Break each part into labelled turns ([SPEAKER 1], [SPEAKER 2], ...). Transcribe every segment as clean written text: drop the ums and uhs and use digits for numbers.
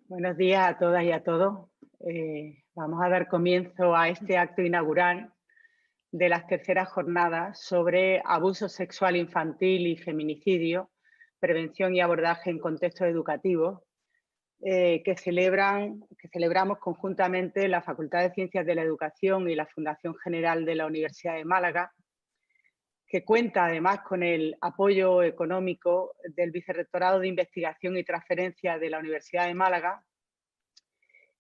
[SPEAKER 1] Buenos días a todas y a todos. Vamos a dar comienzo a este acto inaugural de las terceras jornadas sobre abuso sexual infantil y feminicidio, prevención y abordaje en contextos educativos, que celebramos conjuntamente la Facultad de Ciencias de la Educación y la Fundación General de la Universidad de Málaga, que cuenta además con el apoyo económico del Vicerrectorado de Investigación y Transferencia de la Universidad de Málaga.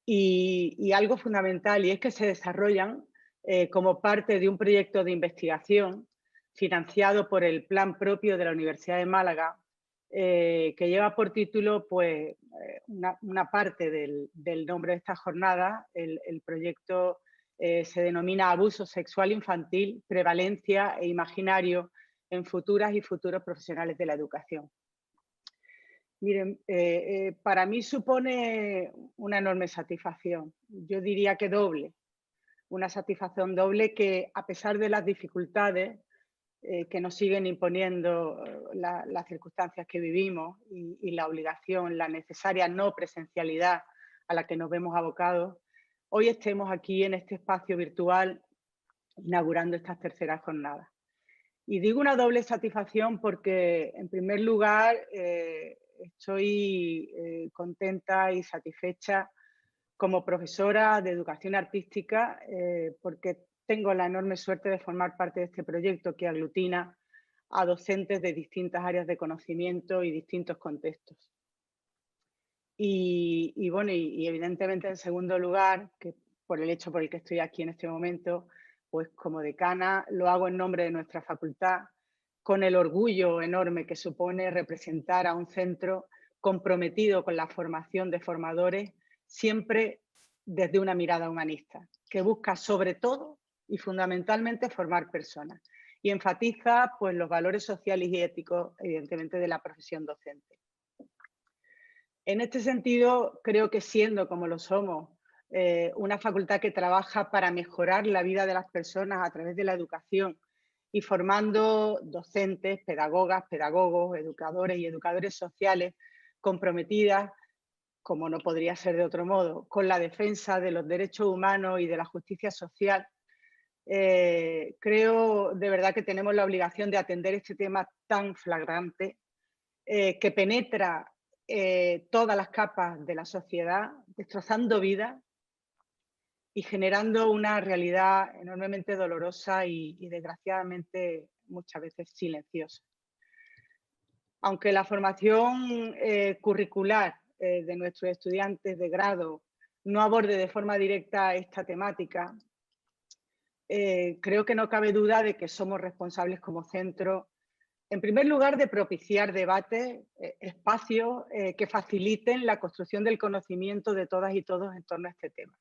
[SPEAKER 1] Y algo fundamental, y es que se desarrollan como parte de un proyecto de investigación financiado por el plan propio de la Universidad de Málaga, que lleva por título pues, una parte del nombre de esta jornada. El proyecto se denomina Abuso Sexual Infantil, Prevalencia e Imaginario en futuras y futuros profesionales de la educación. Miren, para mí supone una enorme satisfacción. Yo diría que doble, una satisfacción doble que, a pesar de las dificultades que nos siguen imponiendo las circunstancias que vivimos y la obligación, la necesaria no presencialidad a la que nos vemos abocados, hoy estemos aquí en este espacio virtual inaugurando estas terceras jornadas. Y digo una doble satisfacción porque, en primer lugar, estoy contenta y satisfecha como profesora de educación artística, porque tengo la enorme suerte de formar parte de este proyecto que aglutina a docentes de distintas áreas de conocimiento y distintos contextos. Y evidentemente, en segundo lugar, que por el hecho por el que estoy aquí en este momento, pues como decana lo hago en nombre de nuestra facultad, con el orgullo enorme que supone representar a un centro comprometido con la formación de formadores, siempre desde una mirada humanista, que busca sobre todo y fundamentalmente formar personas y enfatiza pues, los valores sociales y éticos, evidentemente, de la profesión docente. En este sentido, creo que siendo como lo somos, una facultad que trabaja para mejorar la vida de las personas a través de la educación y formando docentes, pedagogas, pedagogos, educadores y educadores sociales comprometidas, como no podría ser de otro modo, con la defensa de los derechos humanos y de la justicia social, creo de verdad que tenemos la obligación de atender este tema tan flagrante que penetra todas las capas de la sociedad, destrozando vidas y generando una realidad enormemente dolorosa y desgraciadamente muchas veces silenciosa. Aunque la formación curricular de nuestros estudiantes de grado no aborde de forma directa esta temática, creo que no cabe duda de que somos responsables como centro, en primer lugar, de propiciar debates, espacios que faciliten la construcción del conocimiento de todas y todos en torno a este tema.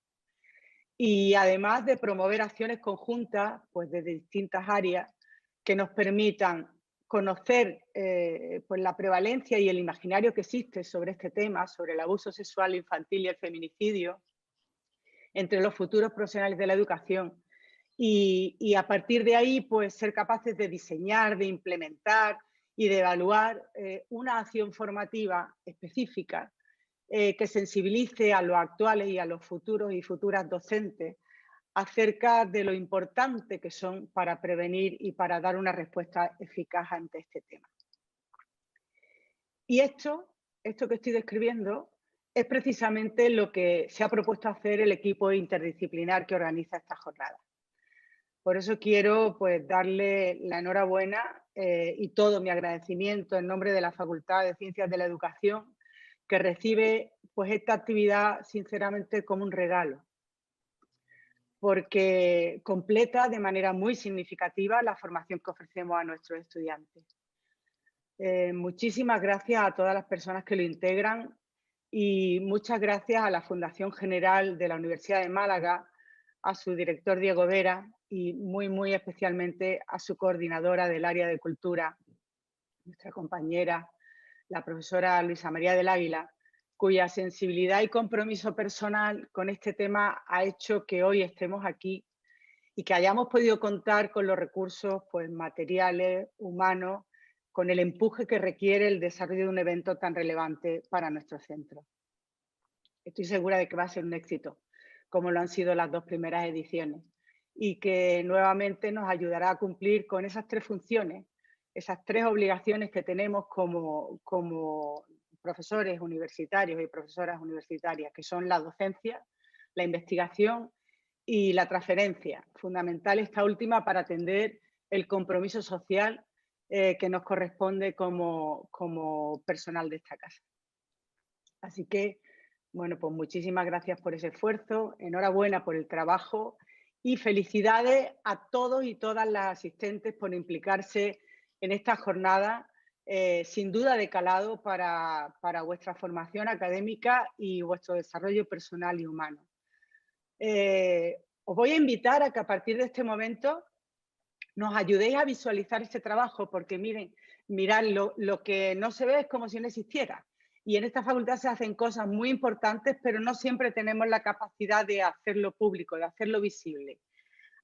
[SPEAKER 1] Y además de promover acciones conjuntas pues desde distintas áreas que nos permitan conocer pues la prevalencia y el imaginario que existe sobre este tema, sobre el abuso sexual infantil y el feminicidio, entre los futuros profesionales de la educación. Y a partir de ahí, pues ser capaces de diseñar, de implementar y de evaluar una acción formativa específica que sensibilice a los actuales y a los futuros y futuras docentes acerca de lo importante que son para prevenir y para dar una respuesta eficaz ante este tema. Y esto que estoy describiendo es precisamente lo que se ha propuesto hacer el equipo interdisciplinar que organiza esta jornada. Por eso quiero pues, darle la enhorabuena y todo mi agradecimiento en nombre de la Facultad de Ciencias de la Educación, que recibe pues, esta actividad sinceramente como un regalo, porque completa de manera muy significativa la formación que ofrecemos a nuestros estudiantes. Muchísimas gracias a todas las personas que lo integran y muchas gracias a la Fundación General de la Universidad de Málaga, a su director Diego Vera y muy especialmente a su coordinadora del área de cultura, nuestra compañera, la profesora Luisa María del Águila, cuya sensibilidad y compromiso personal con este tema ha hecho que hoy estemos aquí y que hayamos podido contar con los recursos pues, materiales, humanos, con el empuje que requiere el desarrollo de un evento tan relevante para nuestro centro. estoy segura de que va a ser un éxito, como lo han sido las dos primeras ediciones, y que nuevamente nos ayudará a cumplir con esas tres funciones, esas tres obligaciones que tenemos como profesores universitarios y profesoras universitarias, que son la docencia, la investigación y la transferencia, fundamental esta última para atender el compromiso social que nos corresponde como personal de esta casa. Así que, bueno, pues muchísimas gracias por ese esfuerzo, enhorabuena por el trabajo y felicidades a todos y todas las asistentes por implicarse en esta jornada, sin duda de calado para vuestra formación académica y vuestro desarrollo personal y humano. Os voy a invitar a que a partir de este momento nos ayudéis a visualizar este trabajo, porque miren, mirad, lo que no se ve es como si no existiera. Y en esta facultad se hacen cosas muy importantes, pero no siempre tenemos la capacidad de hacerlo público, de hacerlo visible.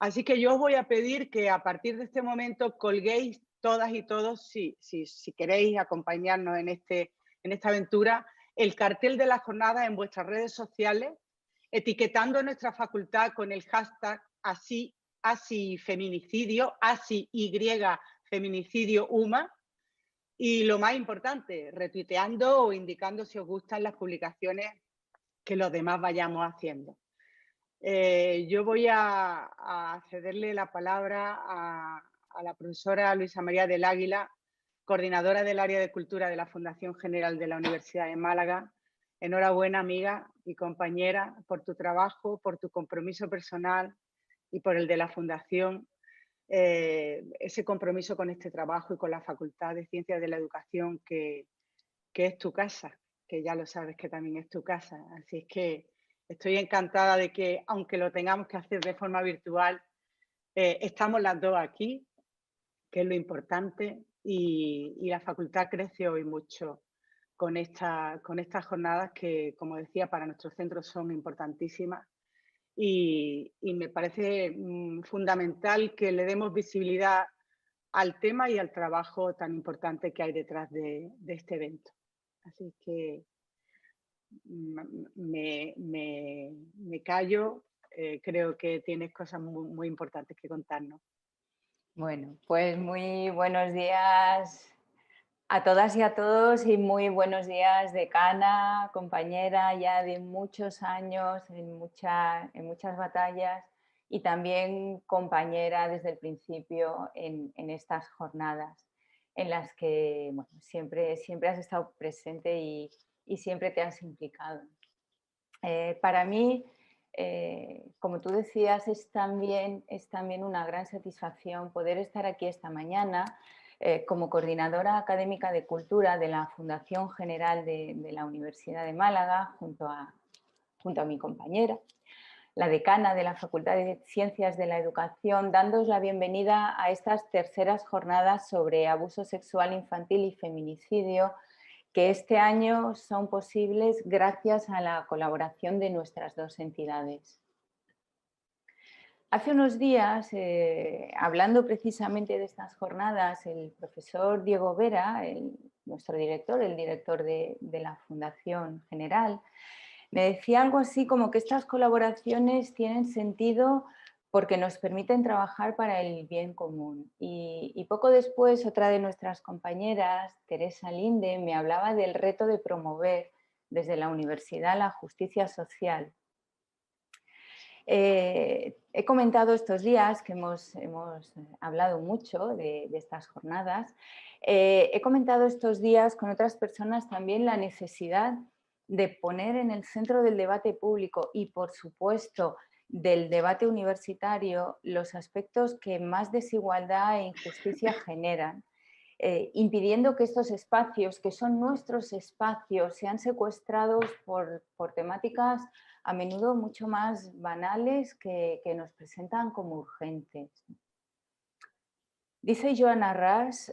[SPEAKER 1] Así que yo os voy a pedir que a partir de este momento colguéis todas y todos, si queréis acompañarnos en esta aventura, el cartel de la jornada en vuestras redes sociales, etiquetando a nuestra facultad con el hashtag así feminicidio, así y feminicidio UMA, y lo más importante, retuiteando o indicando si os gustan las publicaciones que los demás vayamos haciendo. Yo voy a cederle la palabra a la profesora Luisa María del Águila, coordinadora del área de cultura de la Fundación General de la Universidad de Málaga. Enhorabuena, amiga y compañera, por tu trabajo, por tu compromiso personal y por el de la Fundación. Ese compromiso con este trabajo y con la Facultad de Ciencias de la Educación que es tu casa, que ya lo sabes que también es tu casa. Así es que estoy encantada de que, aunque lo tengamos que hacer de forma virtual, estamos las dos aquí, que es lo importante, y la facultad crece hoy mucho con estas jornadas que, como decía, para nuestros centros son importantísimas. Y me parece fundamental que le demos visibilidad al tema y al trabajo tan importante que hay detrás de este evento. Así que me callo, creo que tienes cosas muy importantes que contarnos.
[SPEAKER 2] Bueno, pues muy buenos días a todas y a todos y muy buenos días, decana, compañera ya de muchos años en muchas batallas y también compañera desde el principio en estas jornadas en las que bueno, siempre has estado presente y siempre te has implicado. Para mí, como tú decías, es también una gran satisfacción poder estar aquí esta mañana como coordinadora académica de cultura de la Fundación General de la Universidad de Málaga, junto a mi compañera, la decana de la Facultad de Ciencias de la Educación, dándoos la bienvenida a estas terceras jornadas sobre abuso sexual infantil y feminicidio, que este año son posibles gracias a la colaboración de nuestras dos entidades. Hace unos días, hablando precisamente de estas jornadas, el profesor Diego Vera, nuestro director, el director de la Fundación General, me decía algo así como que estas colaboraciones tienen sentido porque nos permiten trabajar para el bien común. Y poco después, otra de nuestras compañeras, Teresa Linde, me hablaba del reto de promover desde la universidad la justicia social. He comentado estos días que hemos hablado mucho de estas jornadas, he comentado estos días con otras personas también la necesidad de poner en el centro del debate público y, por supuesto, del debate universitario los aspectos que más desigualdad e injusticia generan, impidiendo que estos espacios, que son nuestros espacios, sean secuestrados por temáticas a menudo mucho más banales que nos presentan como urgentes. Dice Joanna Rush,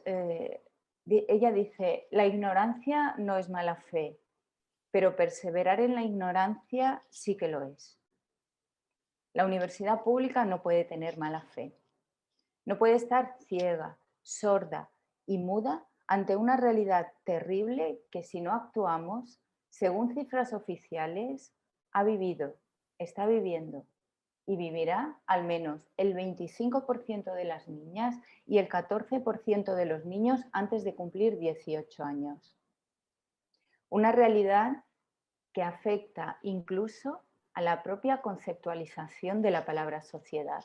[SPEAKER 2] ella dice, la ignorancia no es mala fe, pero perseverar en la ignorancia sí que lo es. La universidad pública no puede tener mala fe. No puede estar ciega, sorda y muda ante una realidad terrible que si no actuamos según cifras oficiales, ha vivido, está viviendo y vivirá al menos el 25% de las niñas y el 14% de los niños antes de cumplir 18 años. Una realidad que afecta incluso a la propia conceptualización de la palabra sociedad.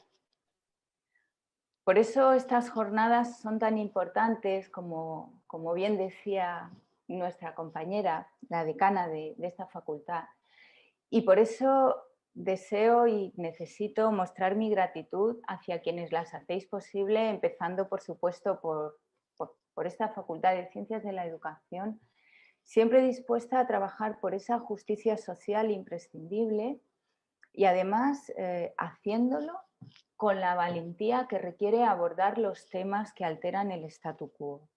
[SPEAKER 2] Por eso estas jornadas son tan importantes, como bien decía nuestra compañera, la decana de esta facultad. Y por eso deseo y necesito mostrar mi gratitud hacia quienes las hacéis posible, empezando, por supuesto, por esta Facultad de Ciencias de la Educación, siempre dispuesta a trabajar por esa justicia social imprescindible y además haciéndolo con la valentía que requiere abordar los temas que alteran el statu quo.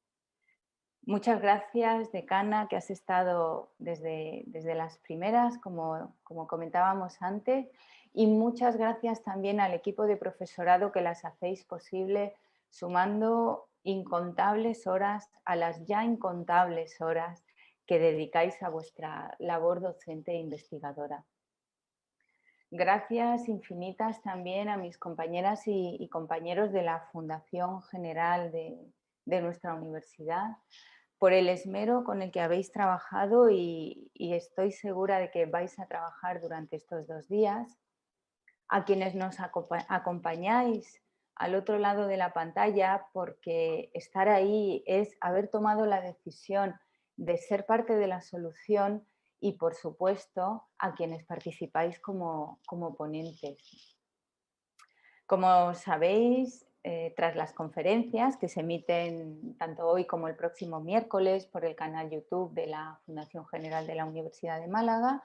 [SPEAKER 2] Muchas gracias, decana, que has estado desde las primeras, como comentábamos antes, y muchas gracias también al equipo de profesorado que las hacéis posible, sumando incontables horas a las ya incontables horas que dedicáis a vuestra labor docente e investigadora. Gracias infinitas también a mis compañeras y compañeros de la Fundación General de nuestra universidad por el esmero con el que habéis trabajado y estoy segura de que vais a trabajar durante estos 2 días. A quienes nos acompañáis al otro lado de la pantalla, porque estar ahí es haber tomado la decisión de ser parte de la solución, y por supuesto a quienes participáis como ponentes. Como sabéis, tras las conferencias que se emiten tanto hoy como el próximo miércoles por el canal YouTube de la Fundación General de la Universidad de Málaga,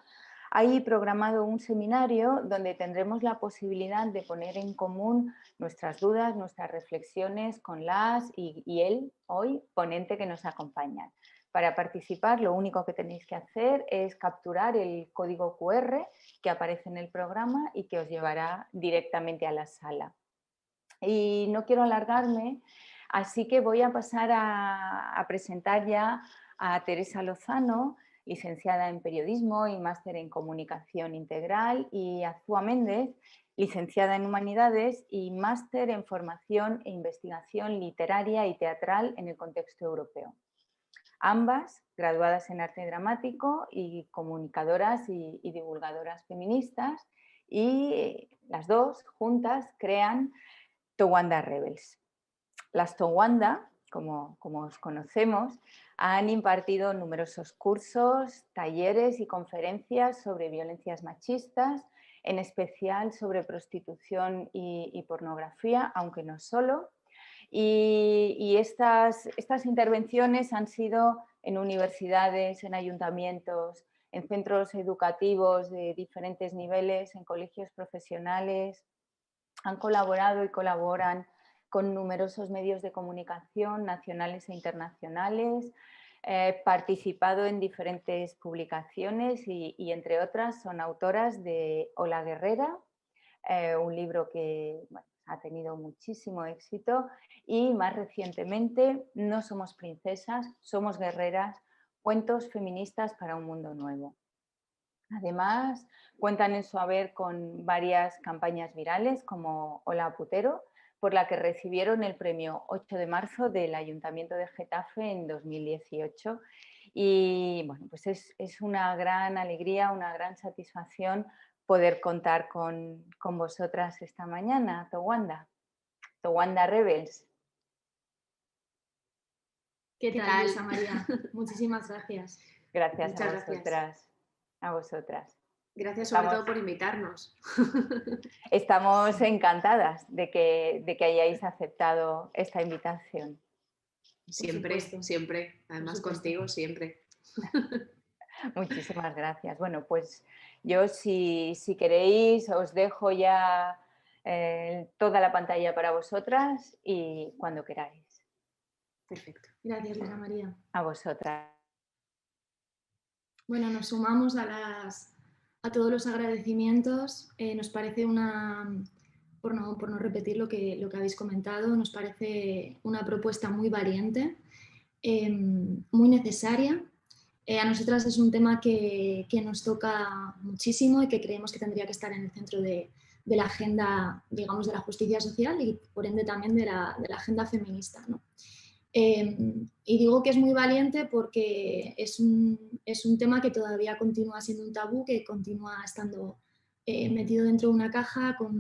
[SPEAKER 2] hay programado un seminario donde tendremos la posibilidad de poner en común nuestras dudas, nuestras reflexiones con las y el hoy ponente que nos acompaña. Para participar, lo único que tenéis que hacer es capturar el código QR que aparece en el programa y que os llevará directamente a la sala. Y no quiero alargarme, así que voy a pasar a presentar ya a Teresa Lozano, licenciada en Periodismo y máster en Comunicación Integral, y a Zúa Méndez, licenciada en Humanidades y máster en Formación e Investigación Literaria y Teatral en el contexto europeo. Ambas graduadas en arte dramático y comunicadoras y divulgadoras feministas, y las dos juntas crean Towanda Rebels. Las Towanda, como os conocemos, han impartido numerosos cursos, talleres y conferencias sobre violencias machistas, en especial sobre prostitución y pornografía, aunque no solo. Y estas intervenciones han sido en universidades, en ayuntamientos, en centros educativos de diferentes niveles, en colegios profesionales. Han colaborado y colaboran con numerosos medios de comunicación nacionales e internacionales, participado en diferentes publicaciones y entre otras son autoras de Hola Guerrera, un libro que ha tenido muchísimo éxito, y más recientemente No somos princesas, somos guerreras, cuentos feministas para un mundo nuevo. Además, cuentan en su haber con varias campañas virales como Hola Putero, por la que recibieron el premio 8 de marzo del Ayuntamiento de Getafe en 2018. Y bueno, pues es una gran alegría, una gran satisfacción poder contar con vosotras esta mañana, Towanda Rebels.
[SPEAKER 3] ¿Qué tal, Rosa María? Muchísimas gracias.
[SPEAKER 2] Gracias. Muchas gracias a vosotras.
[SPEAKER 3] Gracias sobre todo por invitarnos.
[SPEAKER 2] Estamos encantadas de que hayáis aceptado esta invitación.
[SPEAKER 3] Siempre. Además contigo, siempre.
[SPEAKER 2] Muchísimas gracias. Bueno, pues yo si queréis os dejo ya toda la pantalla para vosotras y cuando queráis.
[SPEAKER 3] Perfecto. Gracias, Rosa María.
[SPEAKER 2] A vosotras.
[SPEAKER 3] Bueno, nos sumamos a todos los agradecimientos. Nos parece por no repetir lo que habéis comentado, nos parece una propuesta muy valiente, muy necesaria, A nosotras es un tema que nos toca muchísimo y que creemos que tendría que estar en el centro de la agenda, digamos, de la justicia social y por ende también de la agenda feminista, ¿no? Y digo que es muy valiente porque es un tema que todavía continúa siendo un tabú, que continúa estando metido dentro de una caja con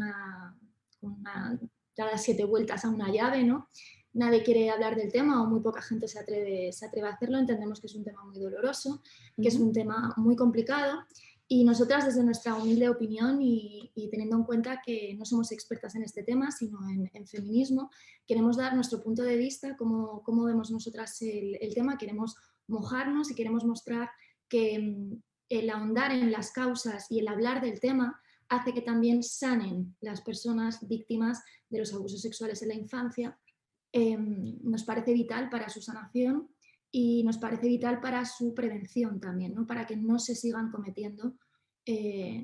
[SPEAKER 3] dadas 7 vueltas a una llave, ¿no? Nadie quiere hablar del tema o muy poca gente se atreve a hacerlo. Entendemos que es un tema muy doloroso, que es un tema muy complicado y nosotras desde nuestra humilde opinión y teniendo en cuenta que no somos expertas en este tema, sino en feminismo, queremos dar nuestro punto de vista, cómo vemos nosotras el tema, queremos mojarnos y queremos mostrar que el ahondar en las causas y el hablar del tema hace que también sanen las personas víctimas de los abusos sexuales en la infancia. Nos parece vital para su sanación y nos parece vital para su prevención también, ¿no? Para que no se sigan cometiendo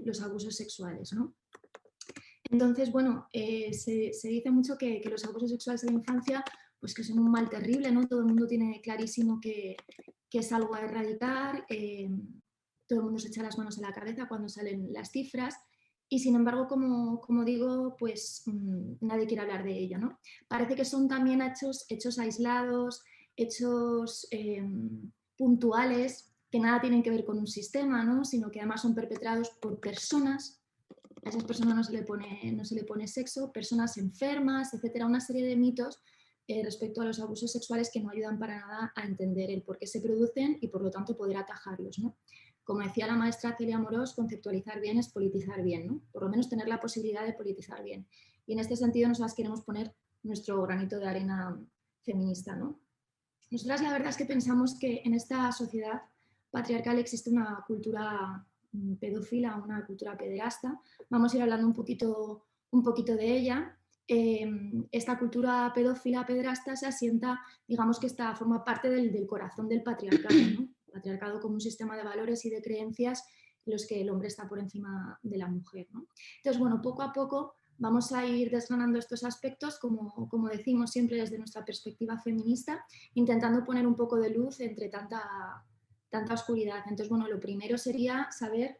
[SPEAKER 3] los abusos sexuales, ¿no? Entonces, bueno, se dice mucho que los abusos sexuales en la infancia pues que son un mal terrible, ¿no? Todo el mundo tiene clarísimo que es algo a erradicar, todo el mundo se echa las manos a la cabeza cuando salen las cifras y sin embargo, como digo, pues nadie quiere hablar de ello, ¿no? Parece que son también hechos aislados, hechos puntuales, que nada tienen que ver con un sistema, ¿no? Sino que además son perpetrados por personas. A esas personas no se le pone sexo, personas enfermas, etcétera, una serie de mitos respecto a los abusos sexuales que no ayudan para nada a entender el por qué se producen y por lo tanto poder atajarlos, ¿no? Como decía la maestra Celia Amorós, conceptualizar bien es politizar bien, ¿no? Por lo menos tener la posibilidad de politizar bien. Y en este sentido nosotras queremos poner nuestro granito de arena feminista, ¿no? Nosotras la verdad es que pensamos que en esta sociedad patriarcal existe una cultura pedófila, una cultura pederasta. Vamos a ir hablando un poquito de ella. Esta cultura pedófila, pederasta se asienta, digamos que forma parte del corazón del patriarcado, ¿no? El patriarcado como un sistema de valores y de creencias en los que el hombre está por encima de la mujer, ¿no? Entonces, bueno, poco a poco vamos a ir desgranando estos aspectos, como decimos siempre desde nuestra perspectiva feminista, intentando poner un poco de luz entre tanta oscuridad. Entonces, bueno, lo primero sería saber,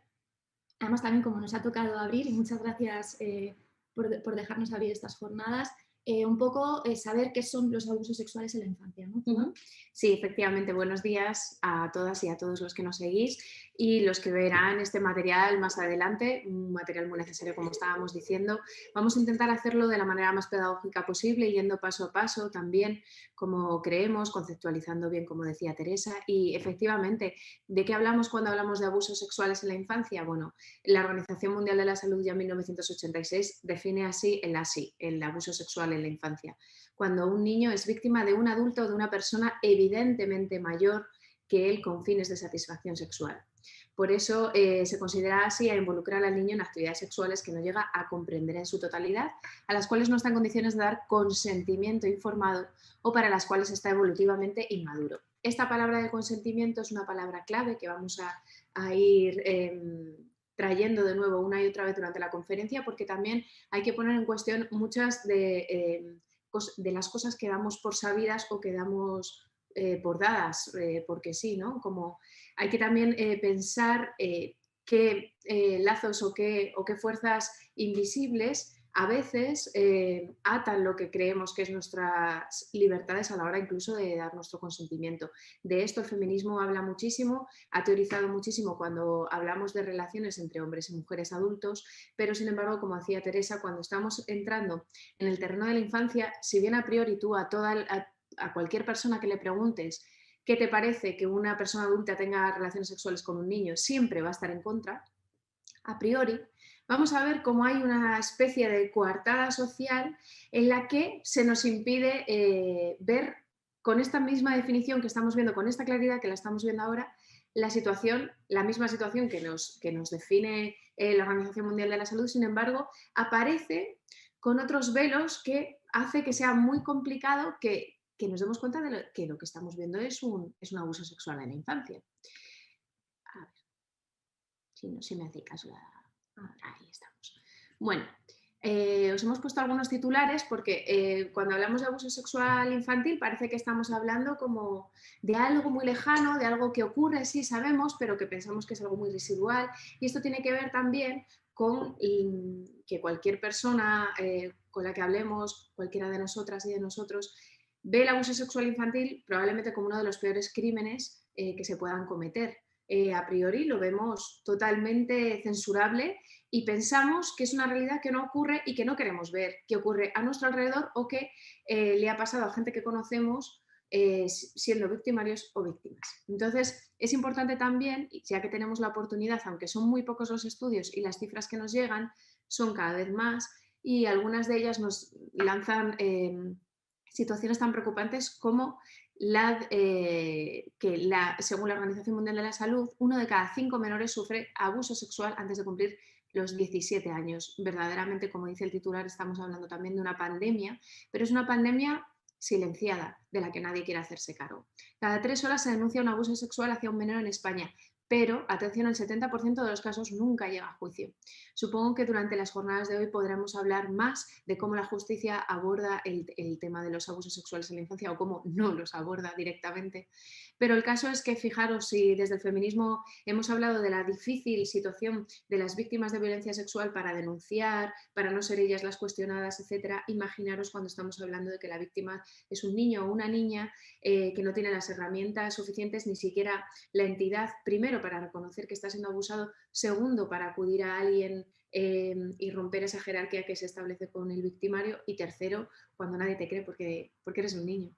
[SPEAKER 3] además también como nos ha tocado abrir, y muchas gracias por dejarnos abrir estas jornadas, un poco saber qué son los abusos sexuales en la infancia, ¿no?
[SPEAKER 4] Sí, efectivamente, buenos días a todas y a todos los que nos seguís y los que verán este material más adelante, un material muy necesario como estábamos diciendo. Vamos a intentar hacerlo de la manera más pedagógica posible, yendo paso a paso también como creemos, conceptualizando bien como decía Teresa y efectivamente, ¿de qué hablamos cuando hablamos de abusos sexuales en la infancia? Bueno, la Organización Mundial de la Salud ya en 1986 define así el abuso sexual en la infancia. Cuando un niño es víctima de un adulto o de una persona evidentemente mayor que él con fines de satisfacción sexual. Por eso se considera así a involucrar al niño en actividades sexuales que no llega a comprender en su totalidad, a las cuales no está en condiciones de dar consentimiento informado o para las cuales está evolutivamente inmaduro. Esta palabra de consentimiento es una palabra clave que vamos a ir trayendo de nuevo una y otra vez durante la conferencia porque también hay que poner en cuestión muchas de las cosas que damos por sabidas o que damos por dadas, porque sí, ¿no? Como hay que también pensar qué lazos o qué fuerzas invisibles a veces atan lo que creemos que es nuestras libertades a la hora incluso de dar nuestro consentimiento. De esto el feminismo habla muchísimo, ha teorizado muchísimo cuando hablamos de relaciones entre hombres y mujeres adultos, pero sin embargo, como decía Teresa, cuando estamos entrando en el terreno de la infancia, si bien a priori tú a cualquier persona que le preguntes ¿qué te parece que una persona adulta tenga relaciones sexuales con un niño? Siempre va a estar en contra, a priori. Vamos a ver cómo hay una especie de coartada social en la que se nos impide ver con esta misma definición que estamos viendo, con esta claridad que la estamos viendo ahora, la misma situación que nos define la Organización Mundial de la Salud, sin embargo, aparece con otros velos que hace que sea muy complicado que nos demos cuenta de que lo que estamos viendo es un abuso sexual en la infancia. A ver, si me hace caso ahí estamos. Bueno, Os hemos puesto algunos titulares porque cuando hablamos de abuso sexual infantil parece que estamos hablando como de algo muy lejano, de algo que ocurre, sí sabemos, pero que pensamos que es algo muy residual. Y esto tiene que ver también con que cualquier persona con la que hablemos, cualquiera de nosotras y de nosotros, ve el abuso sexual infantil probablemente como uno de los peores crímenes que se puedan cometer. A priori lo vemos totalmente censurable y pensamos que es una realidad que no ocurre y que no queremos ver, que ocurre a nuestro alrededor o que le ha pasado a gente que conocemos siendo victimarios o víctimas. Entonces, es importante también, ya que tenemos la oportunidad, aunque son muy pocos los estudios y las cifras que nos llegan son cada vez más, y algunas de ellas nos lanzan situaciones tan preocupantes como según la Organización Mundial de la Salud, 1 de cada 5 menores sufre abuso sexual antes de cumplir los 17 años. Verdaderamente, como dice el titular, estamos hablando también de una pandemia, pero es una pandemia silenciada, de la que nadie quiere hacerse cargo. Cada 3 horas se denuncia un abuso sexual hacia un menor en España, pero, atención, el 70% de los casos nunca llega a juicio. Supongo que durante las jornadas de hoy podremos hablar más de cómo la justicia aborda el tema de los abusos sexuales en la infancia o cómo no los aborda directamente. Pero el caso es que, fijaros, si desde el feminismo hemos hablado de la difícil situación de las víctimas de violencia sexual para denunciar, para no ser ellas las cuestionadas, etcétera, imaginaros cuando estamos hablando de que la víctima es un niño o una niña que no tiene las herramientas suficientes, ni siquiera la entidad, primero para reconocer que está siendo abusado, segundo para acudir a alguien y romper esa jerarquía que se establece con el victimario, y tercero, cuando nadie te cree porque eres un niño.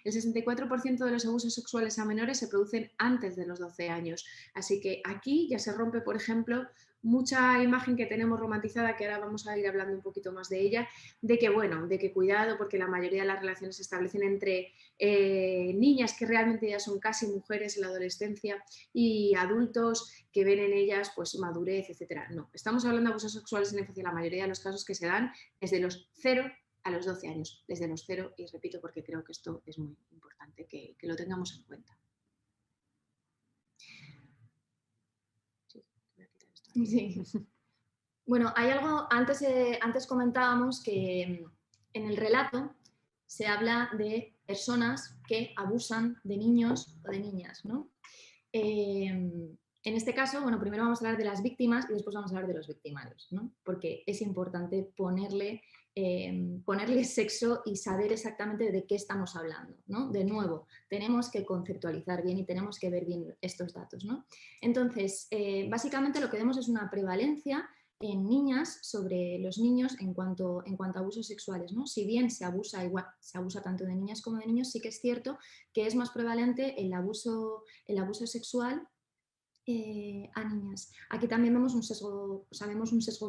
[SPEAKER 4] El 64% de los abusos sexuales a menores se producen antes de los 12 años. Así que aquí ya se rompe, por ejemplo, mucha imagen que tenemos romantizada, que ahora vamos a ir hablando un poquito más de ella, de que, bueno, de que cuidado, porque la mayoría de las relaciones se establecen entre niñas que realmente ya son casi mujeres en la adolescencia y adultos que ven en ellas pues madurez, etcétera. No, estamos hablando de abusos sexuales en la infancia, la mayoría de los casos que se dan desde los 0 a los 12 años, desde los 0, y repito porque creo que esto es muy importante que lo tengamos en cuenta.
[SPEAKER 3] Sí. Bueno, hay algo, antes comentábamos que en el relato se habla de personas que abusan de niños o de niñas, ¿no? En este caso, bueno, primero vamos a hablar de las víctimas y después vamos a hablar de los victimarios, ¿no? Porque es importante ponerle sexo y saber exactamente de qué estamos hablando, ¿no? De nuevo, tenemos que conceptualizar bien y tenemos que ver bien estos datos, ¿no? Entonces, básicamente lo que vemos es una prevalencia en niñas sobre los niños en cuanto a abusos sexuales, ¿no? Si bien se abusa tanto de niñas como de niños, sí que es cierto que es más prevalente el abuso sexual a niñas. Aquí también vemos un sesgo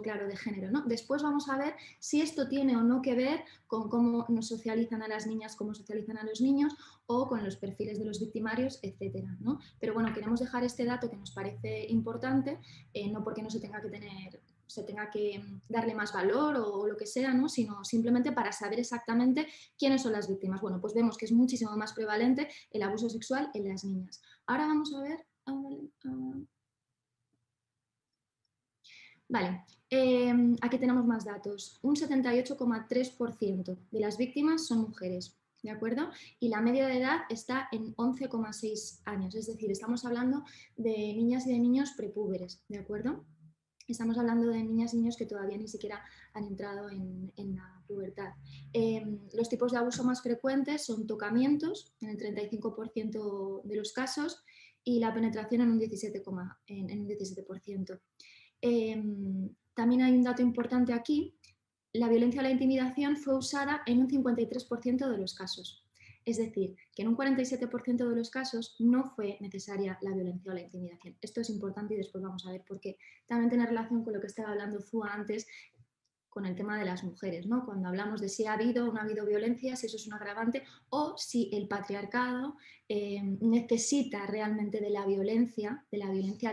[SPEAKER 3] claro de género, ¿no? Después vamos a ver si esto tiene o no que ver con cómo nos socializan a las niñas, cómo socializan a los niños o con los perfiles de los victimarios, etcétera, ¿no? Pero bueno, queremos dejar este dato que nos parece importante, no porque no se tenga que darle más valor o lo que sea, ¿no? Sino simplemente para saber exactamente quiénes son las víctimas. Bueno, pues vemos que es muchísimo más prevalente el abuso sexual en las niñas. Ahora vamos a ver... Vale, aquí tenemos más datos. Un 78,3% de las víctimas son mujeres, ¿de acuerdo? Y la media de edad está en 11,6 años, es decir, estamos hablando de niñas y de niños prepúberes, ¿de acuerdo? Estamos hablando de niñas y niños que todavía ni siquiera han entrado en la pubertad. Los tipos de abuso más frecuentes son tocamientos, en el 35% de los casos, y la penetración en un 17%. También hay un dato importante aquí. La violencia o la intimidación fue usada en un 53% de los casos. Es decir, que en un 47% de los casos no fue necesaria la violencia o la intimidación. Esto es importante y después vamos a ver por qué. También tiene relación con lo que estaba hablando Zua antes, con el tema de las mujeres, ¿no? Cuando hablamos de si ha habido o no ha habido violencia, si eso es un agravante o si el patriarcado necesita realmente de la violencia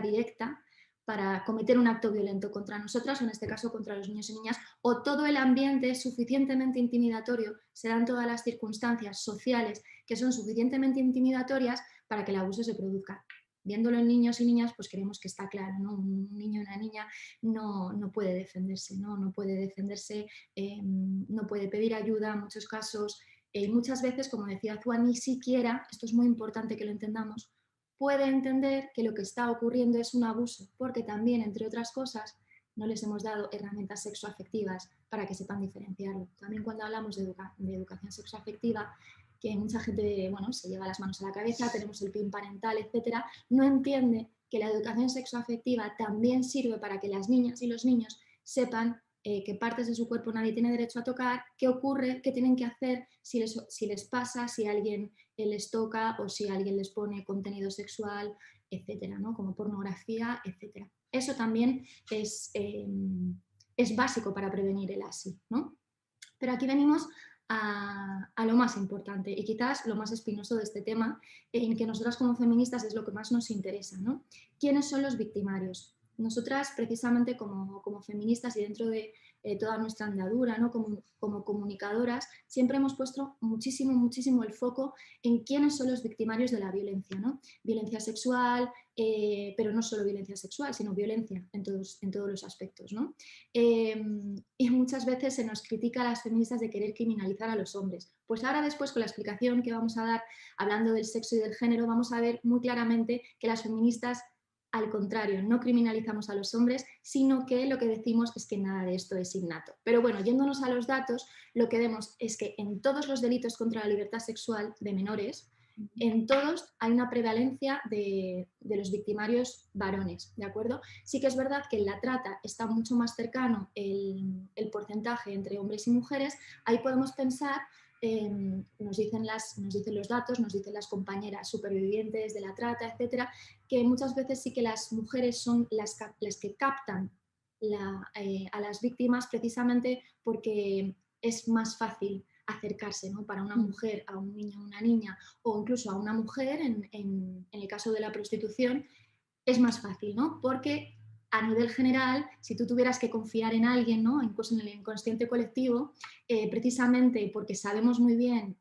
[SPEAKER 3] directa para cometer un acto violento contra nosotras o en este caso contra los niños y niñas, o todo el ambiente es suficientemente intimidatorio, se dan todas las circunstancias sociales que son suficientemente intimidatorias para que el abuso se produzca. viéndolo en niños y niñas, pues creemos que está claro, ¿no? Un niño y una niña no puede defenderse, no puede defenderse, no puede pedir ayuda en muchos casos, y muchas veces, como decía Zua, ni siquiera, esto es muy importante que lo entendamos, puede entender que lo que está ocurriendo es un abuso, porque también, entre otras cosas, no les hemos dado herramientas sexoafectivas para que sepan diferenciarlo. También cuando hablamos de educación sexoafectiva, que mucha gente, bueno, se lleva las manos a la cabeza, tenemos el PIN parental, etcétera, no entiende que la educación sexoafectiva también sirve para que las niñas y los niños sepan qué partes de su cuerpo nadie tiene derecho a tocar, qué ocurre, qué tienen que hacer si les pasa, si alguien les toca o si alguien les pone contenido sexual, etcétera, ¿no? Como pornografía, etcétera. Eso también es básico para prevenir el ASI, ¿no? Pero aquí venimos a lo más importante y quizás lo más espinoso de este tema, en que nosotras como feministas es lo que más nos interesa, ¿no? ¿Quiénes son los victimarios? Nosotras, precisamente como feministas y dentro de toda nuestra andadura, ¿no? Como comunicadoras, siempre hemos puesto muchísimo el foco en quiénes son los victimarios de la violencia, ¿no? Violencia sexual, pero no solo violencia sexual, sino violencia en todos los aspectos, ¿no? Y muchas veces se nos critica a las feministas de querer criminalizar a los hombres. Pues ahora después, con la explicación que vamos a dar hablando del sexo y del género, vamos a ver muy claramente que las feministas, al contrario, no criminalizamos a los hombres, sino que lo que decimos es que nada de esto es innato. Pero bueno, yéndonos a los datos, lo que vemos es que en todos los delitos contra la libertad sexual de menores, en todos hay una prevalencia de los victimarios varones, ¿de acuerdo? Sí que es verdad que en la trata está mucho más cercano el porcentaje entre hombres y mujeres. Ahí podemos pensar, nos dicen los datos, nos dicen las compañeras supervivientes de la trata, etcétera, que muchas veces sí que las mujeres son las que captan a las víctimas precisamente porque es más fácil acercarse, ¿no? Para una mujer a un niño o una niña, o incluso a una mujer, en el caso de la prostitución, es más fácil, ¿no? Porque a nivel general, si tú tuvieras que confiar en alguien, ¿no? Incluso en el inconsciente colectivo, precisamente porque sabemos muy bien,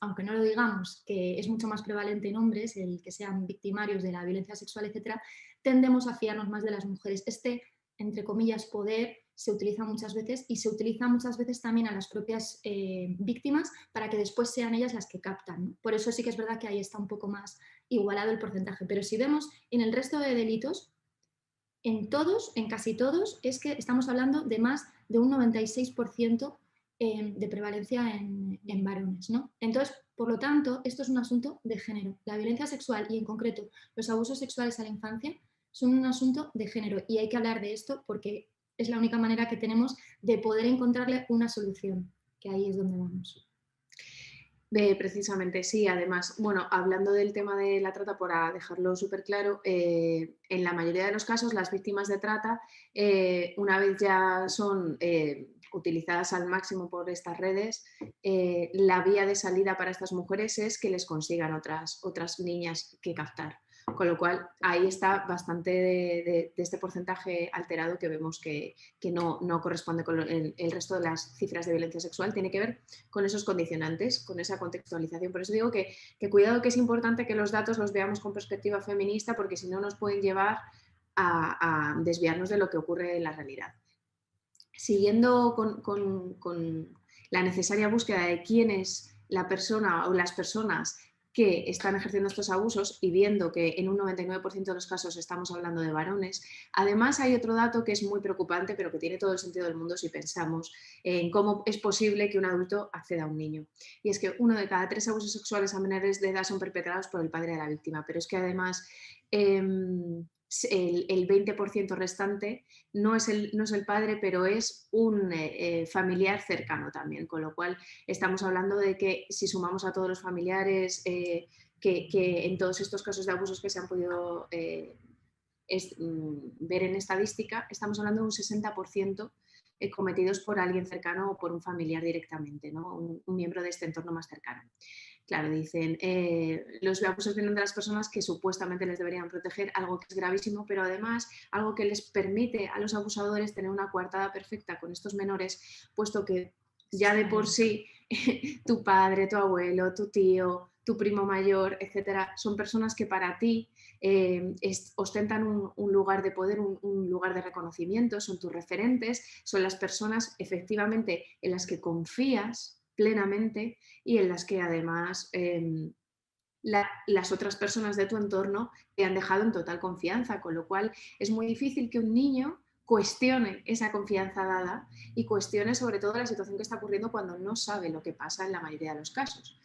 [SPEAKER 3] aunque no lo digamos, que es mucho más prevalente en hombres el que sean victimarios de la violencia sexual, etcétera, tendemos a fiarnos más de las mujeres. Entre comillas, poder se utiliza muchas veces y se utiliza muchas veces también a las propias víctimas para que después sean ellas las que captan, ¿no? Por eso sí que es verdad que ahí está un poco más igualado el porcentaje. Pero si vemos en el resto de delitos, en casi todos, es que estamos hablando de más de un 96% de prevalencia en varones, ¿no? Entonces, por lo tanto, esto es un asunto de género. La violencia sexual y en concreto los abusos sexuales a la infancia son un asunto de género y hay que hablar de esto porque es la única manera que tenemos de poder encontrarle una solución, que ahí es donde vamos.
[SPEAKER 4] Precisamente, sí. Además, bueno, hablando del tema de la trata, para dejarlo súper claro, en la mayoría de los casos las víctimas de trata, una vez ya son utilizadas al máximo por estas redes, la vía de salida para estas mujeres es que les consigan otras niñas que captar. Con lo cual, ahí está bastante de este porcentaje alterado que vemos que no corresponde con el resto de las cifras de violencia sexual. Tiene que ver con esos condicionantes, con esa contextualización. Por eso digo que cuidado, que es importante que los datos los veamos con perspectiva feminista, porque si no nos pueden llevar a desviarnos de lo que ocurre en la realidad. Siguiendo con la necesaria búsqueda de quién es la persona o las personas que están ejerciendo estos abusos y viendo que en un 99% de los casos estamos hablando de varones. Además, hay otro dato que es muy preocupante, pero que tiene todo el sentido del mundo si pensamos en cómo es posible que un adulto acceda a un niño. Y es que 1 de cada 3 abusos sexuales a menores de edad son perpetrados por el padre de la víctima, pero es que además el 20% restante no es el padre, pero es un familiar cercano también, con lo cual estamos hablando de que si sumamos a todos los familiares que en todos estos casos de abusos que se han podido ver en estadística, estamos hablando de un 60% cometidos por alguien cercano o por un familiar directamente, ¿no? Un miembro de este entorno más cercano. Claro, dicen, los abusos vienen de las personas que supuestamente les deberían proteger, algo que es gravísimo, pero además algo que les permite a los abusadores tener una coartada perfecta con estos menores, puesto que ya de por sí tu padre, tu abuelo, tu tío, tu primo mayor, etcétera, son personas que para ti ostentan un lugar de poder, un lugar de reconocimiento, son tus referentes, son las personas efectivamente en las que confías plenamente y en las que además las otras personas de tu entorno te han dejado en total confianza, con lo cual es muy difícil que un niño cuestione esa confianza dada y cuestione sobre todo la situación que está ocurriendo cuando no sabe lo que pasa en la mayoría de los casos.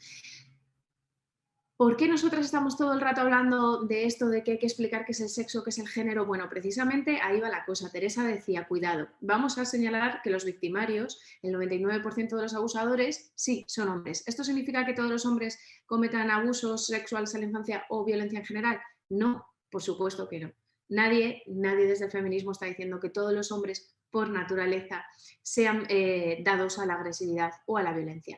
[SPEAKER 4] ¿Por qué nosotras estamos todo el rato hablando de esto, de que hay que explicar qué es el sexo, qué es el género? Bueno, precisamente ahí va la cosa. Teresa decía, cuidado, vamos a señalar que los victimarios, el 99% de los abusadores, sí, son hombres. ¿Esto significa que todos los hombres cometan abusos sexuales en la infancia o violencia en general? No, por supuesto que no. Nadie desde el feminismo está diciendo que todos los hombres, por naturaleza, sean dados a la agresividad o a la violencia.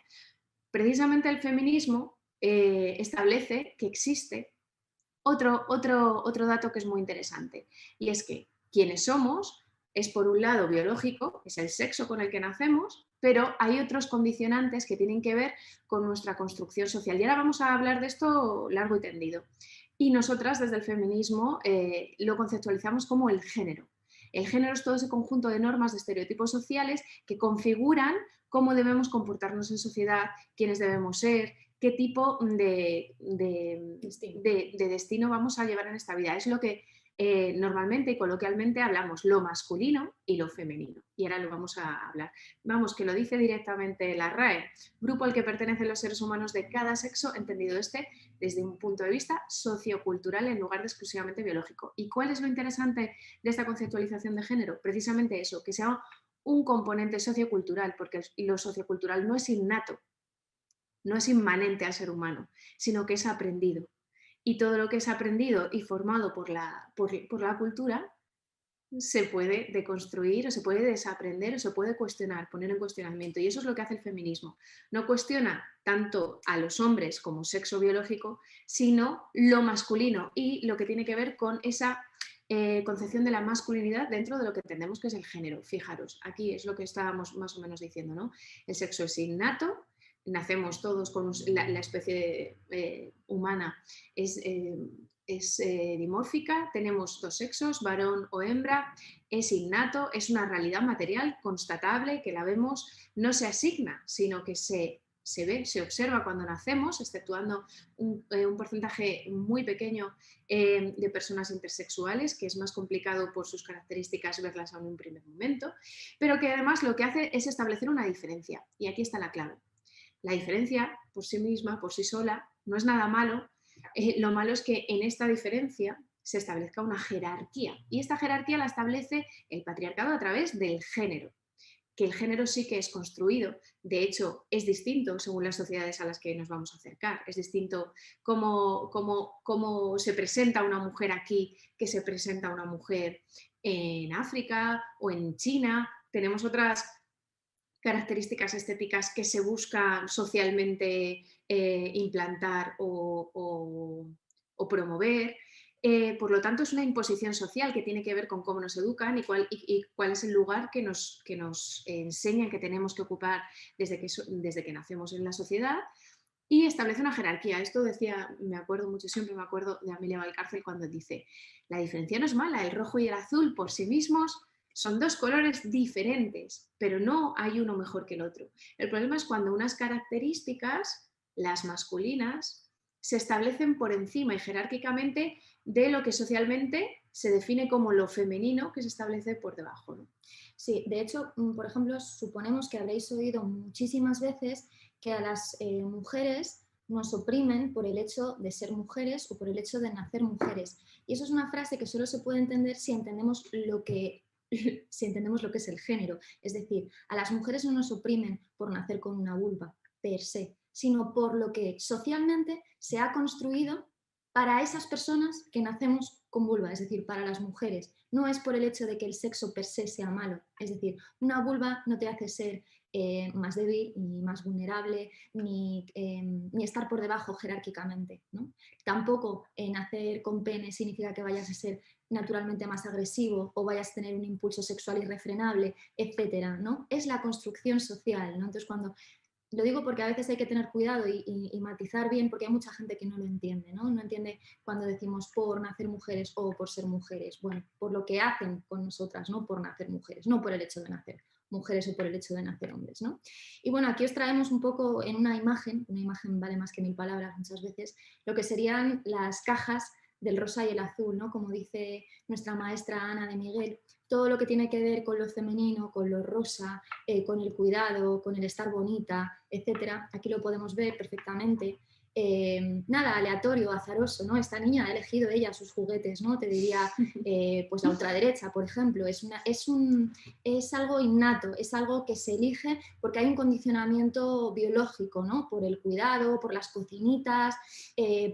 [SPEAKER 4] Precisamente el feminismo establece que existe otro dato que es muy interesante, y es que quienes somos es por un lado biológico, es el sexo con el que nacemos, pero hay otros condicionantes que tienen que ver con nuestra construcción social. Y ahora vamos a hablar de esto largo y tendido. Y nosotras desde el feminismo lo conceptualizamos como el género. El género es todo ese conjunto de normas, de estereotipos sociales que configuran cómo debemos comportarnos en sociedad, quiénes debemos ser, qué tipo de destino vamos a llevar en esta vida. Es lo que normalmente y coloquialmente hablamos, lo masculino y lo femenino. Y ahora lo vamos a hablar. Vamos, que lo dice directamente la RAE, grupo al que pertenecen los seres humanos de cada sexo, entendido desde un punto de vista sociocultural en lugar de exclusivamente biológico. ¿Y cuál es lo interesante de esta conceptualización de género? Precisamente eso, que sea un componente sociocultural, porque lo sociocultural no es innato, no es inmanente al ser humano, sino que es aprendido. Y todo lo que es aprendido y formado por la cultura se puede deconstruir o se puede desaprender o se puede cuestionar, poner en cuestionamiento. Y eso es lo que hace el feminismo. No cuestiona tanto a los hombres como sexo biológico, sino lo masculino y lo que tiene que ver con esa concepción de la masculinidad dentro de lo que entendemos que es el género. Fijaros, aquí es lo que estábamos más o menos diciendo, ¿no? El sexo es innato, nacemos todos con la especie humana es dimórfica, tenemos dos sexos, varón o hembra, es innato, es una realidad material constatable que la vemos, no se asigna, sino que se ve, se observa cuando nacemos, exceptuando un porcentaje muy pequeño de personas intersexuales, que es más complicado por sus características verlas en un primer momento, pero que además lo que hace es establecer una diferencia. Y aquí está la clave. La diferencia por sí misma, por sí sola, no es nada malo. Lo malo es que en esta diferencia se establezca una jerarquía. Y esta jerarquía la establece el patriarcado a través del género. Que el género sí que es construido. De hecho, es distinto según las sociedades a las que nos vamos a acercar. Es distinto cómo se presenta una mujer aquí que se presenta una mujer en África o en China. Tenemos otras características estéticas que se buscan socialmente implantar o promover. Por lo tanto, es una imposición social que tiene que ver con cómo nos educan y cuál es el lugar que nos enseñan que tenemos que ocupar desde que nacemos en la sociedad, y establece una jerarquía. Esto decía, siempre me acuerdo de Amelia Valcárcel cuando dice, la diferencia no es mala, el rojo y el azul por sí mismos son dos colores diferentes, pero no hay uno mejor que el otro. El problema es cuando unas características, las masculinas, se establecen por encima y jerárquicamente de lo que socialmente se define como lo femenino, que se establece por debajo, ¿no?
[SPEAKER 3] Sí, de hecho, por ejemplo, suponemos que habréis oído muchísimas veces que a las mujeres nos oprimen por el hecho de ser mujeres o por el hecho de nacer mujeres. Y eso es una frase que solo se puede entender si entendemos lo que es el género. Es decir, a las mujeres no nos oprimen por nacer con una vulva per se, sino por lo que socialmente se ha construido para esas personas que nacemos con vulva, es decir, para las mujeres. No es por el hecho de que el sexo per se sea malo. Es decir, una vulva no te hace ser más débil, ni más vulnerable, ni estar por debajo jerárquicamente, ¿no? Tampoco nacer con pene significa que vayas a ser naturalmente más agresivo o vayas a tener un impulso sexual irrefrenable, etcétera, ¿no? Es la construcción social, ¿no? Entonces, cuando Lo digo porque a veces hay que tener cuidado y matizar bien, porque hay mucha gente que no lo entiende, ¿no? No entiende cuando decimos por nacer mujeres o por ser mujeres. Bueno, por lo que hacen con nosotras, no por nacer mujeres, no por el hecho de nacer mujeres o por el hecho de nacer hombres, ¿no? Y bueno, aquí os traemos un poco en una imagen vale más que 1000 palabras muchas veces, lo que serían las cajas del rosa y el azul, ¿no? Como dice nuestra maestra Ana de Miguel, todo lo que tiene que ver con lo femenino, con lo rosa, con el cuidado, con el estar bonita, etcétera. Aquí lo podemos ver perfectamente. Nada aleatorio, azaroso, ¿no? Esta niña ha elegido ella sus juguetes, ¿no? Te diría, pues la ultraderecha, por ejemplo, es algo innato, es algo que se elige porque hay un condicionamiento biológico, ¿no? Por el cuidado, por las cocinitas,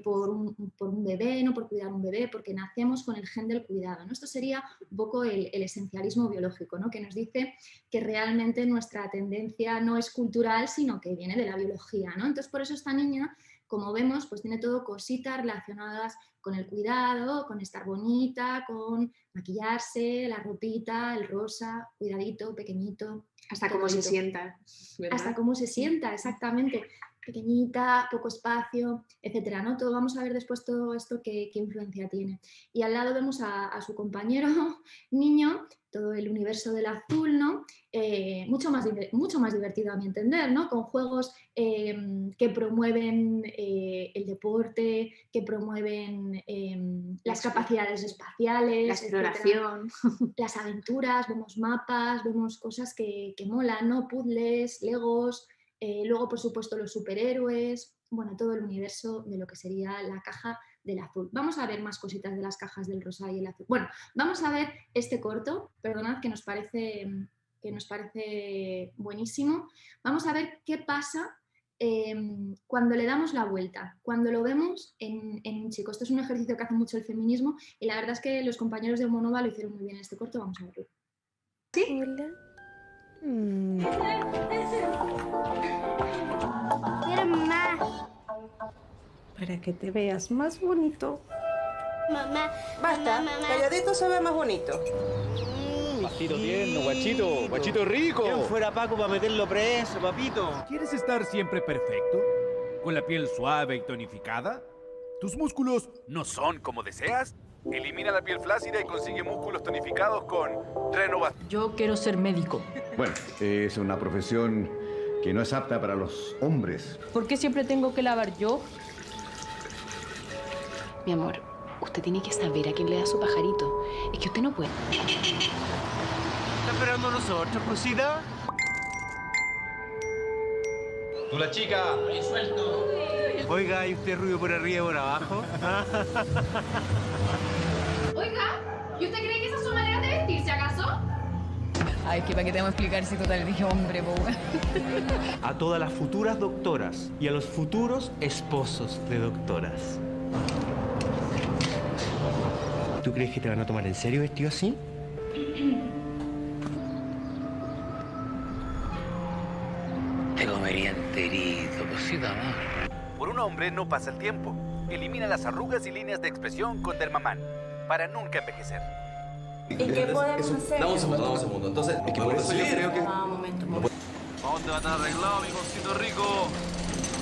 [SPEAKER 3] por un bebé, ¿no? Por cuidar un bebé, porque nacemos con el gen del cuidado, ¿no? Esto sería un poco el esencialismo biológico, ¿no? Que nos dice que realmente nuestra tendencia no es cultural, sino que viene de la biología, ¿no? Entonces, por eso esta niña, como vemos, pues tiene todo cositas relacionadas con el cuidado, con estar bonita, con maquillarse, la ropita, el rosa, cuidadito, pequeñito.
[SPEAKER 4] Hasta cómo se sienta, ¿verdad?
[SPEAKER 3] Hasta cómo se sienta, exactamente. Pequeñita, poco espacio, etcétera, ¿no? Todo, vamos a ver después todo esto qué influencia tiene. Y al lado vemos a su compañero niño, todo el universo del azul, ¿no? Mucho más divertido a mi entender, ¿no? Con juegos que promueven el deporte, que promueven las capacidades espaciales,
[SPEAKER 4] la exploración,
[SPEAKER 3] las aventuras, vemos mapas, vemos cosas que molan, ¿no? Puzzles, legos. Luego, por supuesto, los superhéroes, bueno, todo el universo de lo que sería la caja del azul. Vamos a ver más cositas de las cajas del rosa y el azul. Bueno, vamos a ver este corto, perdonad, que nos parece buenísimo. Vamos a ver qué pasa cuando le damos la vuelta, cuando lo vemos en un chico. Esto es un ejercicio que hace mucho el feminismo y la verdad es que los compañeros de Monova lo hicieron muy bien en este corto. Vamos a verlo.
[SPEAKER 5] ¿Sí? Hola.
[SPEAKER 6] Quiero más.
[SPEAKER 5] Para que te veas más bonito.
[SPEAKER 6] Mamá.
[SPEAKER 7] Basta,
[SPEAKER 6] mamá.
[SPEAKER 7] calladito se ve más bonito.
[SPEAKER 8] Pasito tierno, guachito, guachito rico.
[SPEAKER 9] ¿Quién fuera Paco para meterlo preso, papito?
[SPEAKER 10] ¿Quieres estar siempre perfecto? ¿Con la piel suave y tonificada? ¿Tus músculos no son como deseas?
[SPEAKER 8] Elimina la piel flácida y consigue músculos tonificados con Renovación.
[SPEAKER 11] Yo quiero ser médico.
[SPEAKER 12] Bueno, es una profesión que no es apta para los hombres.
[SPEAKER 11] ¿Por qué siempre tengo que lavar yo?
[SPEAKER 13] Mi amor, usted tiene que saber a quién le da su pajarito. Es que usted no puede.
[SPEAKER 9] ¿Está esperando a nosotros, cosita?
[SPEAKER 8] ¡Tú la chica! ¡Ahí suelto!
[SPEAKER 9] Oiga, ¿hay usted rubio por arriba y por abajo?
[SPEAKER 14] Oiga, ¿y usted cree que esas son maneras de vestirse, acaso?
[SPEAKER 11] Ay, que para qué te voy a explicar si total dije hombre, po.
[SPEAKER 9] A todas las futuras doctoras y a los futuros esposos de doctoras. ¿Tú crees que te van a tomar en serio vestido así?
[SPEAKER 15] Te comería enterito, cosita más.
[SPEAKER 8] Por un hombre no pasa el tiempo. Elimina las arrugas y líneas de expresión con Dermaman para nunca envejecer.
[SPEAKER 16] ¿Y qué podemos hacer?
[SPEAKER 17] Dame un segundo. Entonces, es que por eso yo creo que...
[SPEAKER 16] momento.
[SPEAKER 8] ¿A dónde va a estar arreglado, mi cosito rico?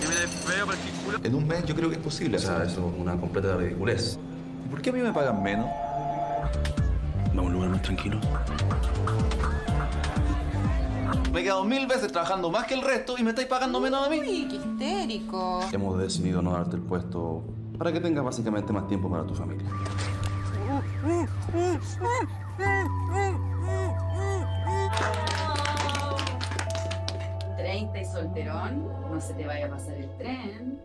[SPEAKER 8] Que me feo para el culo.
[SPEAKER 17] En un mes yo creo que es posible. O sea, eso es una completa ridiculez.
[SPEAKER 18] ¿Y por qué a mí me pagan menos?
[SPEAKER 9] Vamos a un lugar más tranquilo.
[SPEAKER 18] Me he quedado 1000 veces trabajando más que el resto y me estáis pagando menos a mí.
[SPEAKER 16] Uy, qué histérico.
[SPEAKER 17] Hemos decidido no darte el puesto para que tengas básicamente más tiempo para tu familia.
[SPEAKER 16] 30 y solterón, no se te vaya a pasar el tren.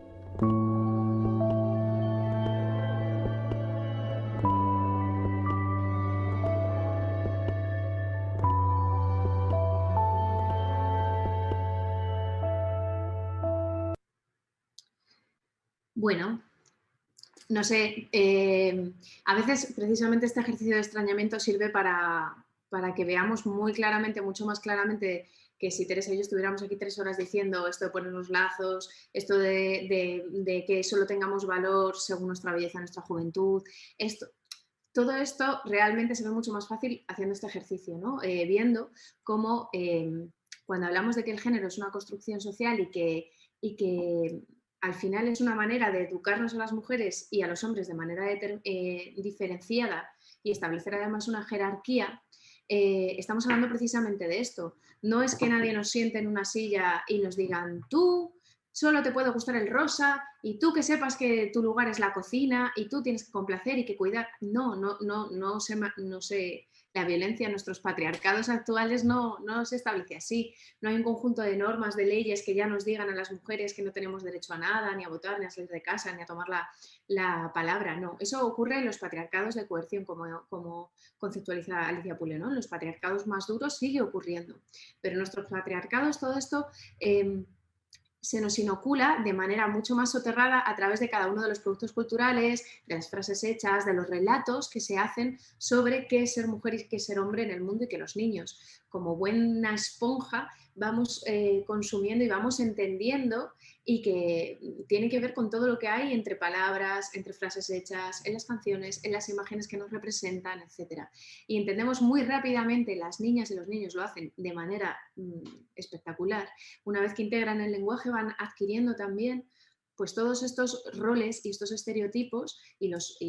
[SPEAKER 4] Bueno, no sé, a veces precisamente este ejercicio de extrañamiento sirve para que veamos muy claramente, mucho más claramente, que si Teresa y yo estuviéramos aquí 3 horas diciendo esto de poner los lazos, esto de que solo tengamos valor según nuestra belleza, nuestra juventud, todo esto realmente se ve mucho más fácil haciendo este ejercicio, ¿no? Viendo cómo cuando hablamos de que el género es una construcción social y que al final es una manera de educarnos a las mujeres y a los hombres de manera diferenciada y establecer además una jerarquía, estamos hablando precisamente de esto. No es que nadie nos siente en una silla y nos digan, tú solo te puede gustar el rosa y tú que sepas que tu lugar es la cocina y tú tienes que complacer y que cuidar. No sé. La violencia en nuestros patriarcados actuales no se establece así. No hay un conjunto de normas, de leyes que ya nos digan a las mujeres que no tenemos derecho a nada, ni a votar, ni a salir de casa, ni a tomar la palabra. No, eso ocurre en los patriarcados de coerción, como conceptualiza Alicia Pule, ¿no? En los patriarcados más duros sigue ocurriendo. Pero en nuestros patriarcados todo esto se nos inocula de manera mucho más soterrada a través de cada uno de los productos culturales, de las frases hechas, de los relatos que se hacen sobre qué es ser mujer y qué es ser hombre en el mundo, y que los niños, como buena esponja, vamos consumiendo y vamos entendiendo, y que tiene que ver con todo lo que hay entre palabras, entre frases hechas, en las canciones, en las imágenes que nos representan, etc. Y entendemos muy rápidamente, las niñas y los niños lo hacen de manera espectacular. Una vez que integran el lenguaje van adquiriendo también pues todos estos roles y estos estereotipos y los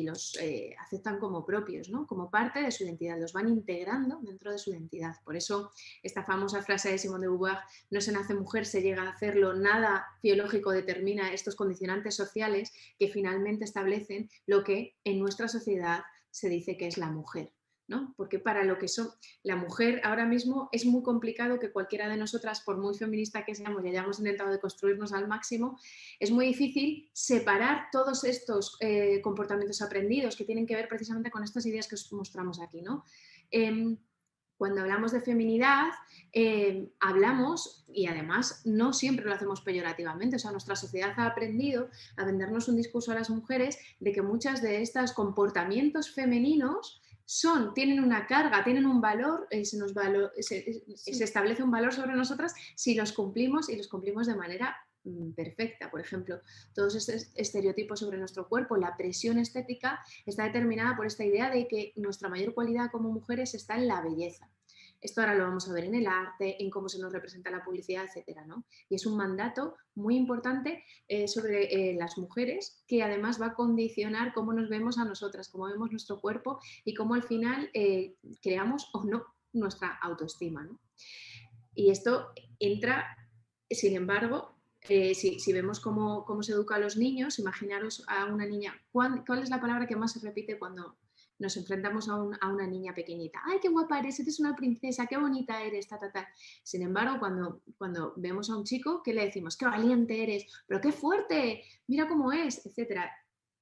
[SPEAKER 4] aceptan como propios, ¿no? Como parte de su identidad, los van integrando dentro de su identidad. Por eso esta famosa frase de Simone de Beauvoir, no se nace mujer, se llega a hacerlo, nada biológico determina estos condicionantes sociales que finalmente establecen lo que en nuestra sociedad se dice que es la mujer, ¿no? Porque para lo que son la mujer ahora mismo es muy complicado que cualquiera de nosotras, por muy feminista que seamos y hayamos intentado deconstruirnos al máximo, es muy difícil separar todos estos comportamientos aprendidos que tienen que ver precisamente con estas ideas que os mostramos aquí, ¿no? Cuando hablamos de feminidad, hablamos, y además no siempre lo hacemos peyorativamente, o sea, nuestra sociedad ha aprendido a vendernos un discurso a las mujeres de que muchos de estos comportamientos femeninos tienen una carga, tienen un valor, se establece un valor sobre nosotras si los cumplimos, y los cumplimos de manera perfecta. Por ejemplo, todos estos estereotipos sobre nuestro cuerpo, la presión estética está determinada por esta idea de que nuestra mayor cualidad como mujeres está en la belleza. Esto ahora lo vamos a ver en el arte, en cómo se nos representa la publicidad, etcétera, ¿no? Y es un mandato muy importante sobre las mujeres, que además va a condicionar cómo nos vemos a nosotras, cómo vemos nuestro cuerpo y cómo al final creamos o no nuestra autoestima, ¿no? Y esto entra, sin embargo, si vemos cómo se educa a los niños, imaginaros a una niña, ¿cuál es la palabra que más se repite cuando nos enfrentamos a una niña pequeñita? ¡Ay, qué guapa eres una princesa, qué bonita eres! Sin embargo, cuando vemos a un chico, ¿qué le decimos? ¡Qué valiente eres! ¡Pero qué fuerte! ¡Mira cómo es! Etcétera.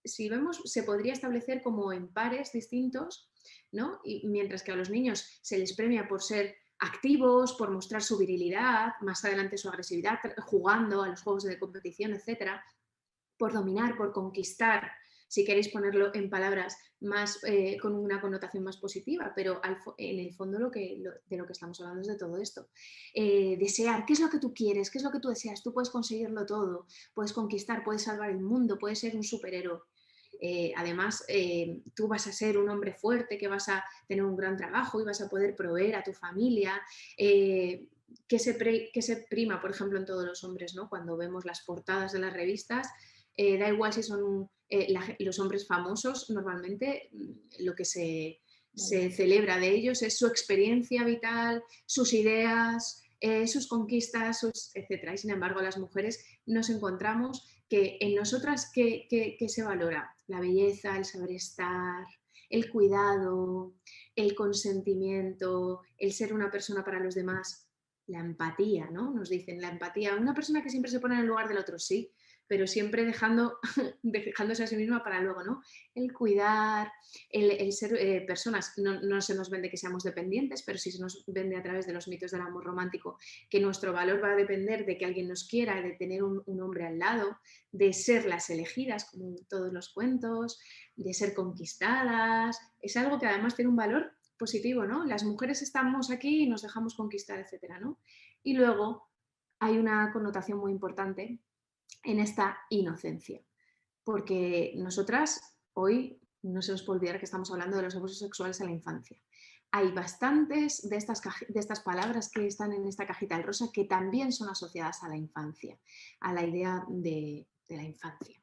[SPEAKER 4] Si vemos, se podría establecer como en pares distintos, ¿no? Y mientras que a los niños se les premia por ser activos, por mostrar su virilidad, más adelante su agresividad, jugando a los juegos de competición, etcétera, por dominar, por conquistar, si queréis ponerlo en palabras más con una connotación más positiva, pero en el fondo de lo que estamos hablando es de todo esto. Desear, ¿qué es lo que tú quieres? ¿Qué es lo que tú deseas? Tú puedes conseguirlo todo, puedes conquistar, puedes salvar el mundo, puedes ser un superhéroe. Además, tú vas a ser un hombre fuerte, que vas a tener un gran trabajo y vas a poder proveer a tu familia. ¿Qué se prima, por ejemplo, en todos los hombres, ¿no? Cuando vemos las portadas de las revistas, da igual si son los hombres famosos, normalmente lo que se celebra de ellos es su experiencia vital, sus ideas, sus conquistas, etc. Y sin embargo, las mujeres nos encontramos que en nosotras, ¿qué se valora? La belleza, el saber estar, el cuidado, el consentimiento, el ser una persona para los demás, la empatía, ¿no? Nos dicen, la empatía, una persona que siempre se pone en el lugar del otro, sí, pero siempre dejándose a sí misma para luego, ¿no? El cuidar, el ser personas, no se nos vende que seamos dependientes, pero sí se nos vende a través de los mitos del amor romántico, que nuestro valor va a depender de que alguien nos quiera, de tener un hombre al lado, de ser las elegidas, como en todos los cuentos, de ser conquistadas. Es algo que además tiene un valor positivo, ¿no? Las mujeres estamos aquí y nos dejamos conquistar, etcétera, ¿no? Y luego hay una connotación muy importante en esta inocencia, porque nosotras hoy no se nos puede olvidar que estamos hablando de los abusos sexuales en la infancia. hay bastantes de estas palabras que están en esta cajita del rosa que también son asociadas a la infancia, a la idea de la infancia.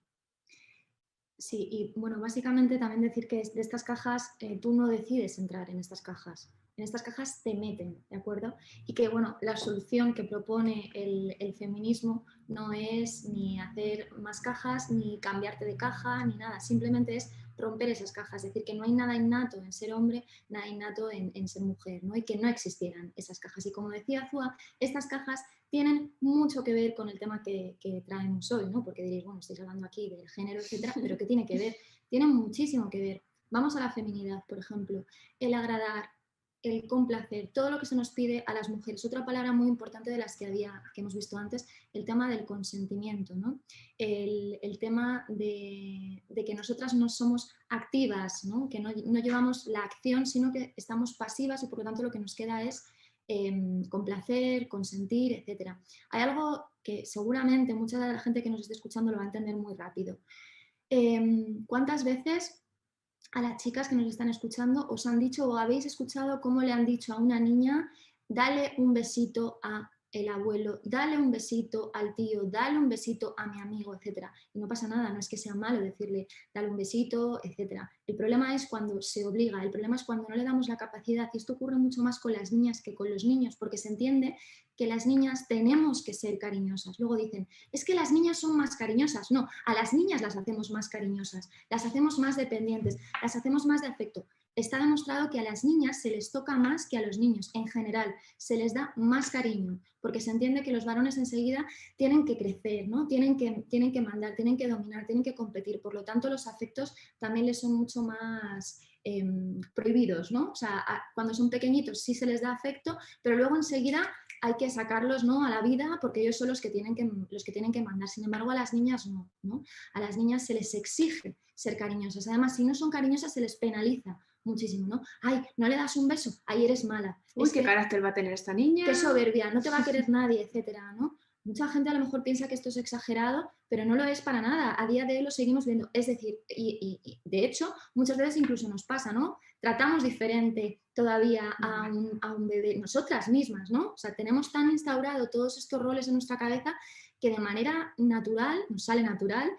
[SPEAKER 3] Sí, y bueno, básicamente también decir que de estas cajas tú no decides entrar en estas cajas. En estas cajas te meten, ¿de acuerdo? Y que, bueno, la solución que propone el feminismo no es ni hacer más cajas, ni cambiarte de caja, ni nada. Simplemente es romper esas cajas. Es decir, que no hay nada innato en ser hombre, nada innato en ser mujer, ¿no? Y que no existieran esas cajas. Y como decía Azúa, estas cajas tienen mucho que ver con el tema que traemos hoy, ¿no? Porque diréis, bueno, estáis hablando aquí del género, etcétera, pero ¿qué tiene que ver? Tienen muchísimo que ver. Vamos a la feminidad, por ejemplo, el agradar, el complacer, todo lo que se nos pide a las mujeres. Otra palabra muy importante de las que hemos visto antes, el tema del consentimiento, ¿no? El tema de que nosotras no somos activas, ¿no? Que no llevamos la acción, sino que estamos pasivas y por lo tanto lo que nos queda es complacer, consentir, etc. Hay algo que seguramente mucha de la gente que nos esté escuchando lo va a entender muy rápido. ¿Cuántas veces a las chicas que nos están escuchando os han dicho o habéis escuchado cómo le han dicho a una niña, dale un besito a el abuelo, dale un besito al tío, dale un besito a mi amigo, etcétera? Y no pasa nada, no es que sea malo decirle dale un besito, etcétera. El problema es cuando se obliga, el problema es cuando no le damos la capacidad, y esto ocurre mucho más con las niñas que con los niños, porque se entiende que las niñas tenemos que ser cariñosas. Luego dicen, es que las niñas son más cariñosas. No, a las niñas las hacemos más cariñosas, las hacemos más dependientes, las hacemos más de afecto. Está demostrado que a las niñas se les toca más que a los niños, en general, se les da más cariño, porque se entiende que los varones enseguida tienen que crecer, ¿no? Tienen que mandar, tienen que dominar, tienen que competir, por lo tanto los afectos también les son mucho más prohibidos, ¿no? O sea, cuando son pequeñitos sí se les da afecto, pero luego enseguida hay que sacarlos, ¿no?, a la vida porque ellos son los que tienen que mandar. Sin embargo, a las niñas no, ¿no? A las niñas se les exige ser cariñosas. Además, si no son cariñosas se les penaliza muchísimo, ¿no? Ay, no le das un beso, ay, eres mala.
[SPEAKER 4] Uy, qué carácter va a tener esta niña.
[SPEAKER 3] Qué soberbia, no te va a querer nadie, etcétera, ¿no? Mucha gente a lo mejor piensa que esto es exagerado, pero no lo es para nada. A día de hoy lo seguimos viendo. Es decir, y de hecho, muchas veces incluso nos pasa, ¿no? Tratamos diferente todavía a un bebé, nosotras mismas, ¿no? O sea, tenemos tan instaurado todos estos roles en nuestra cabeza que de manera natural, nos sale natural,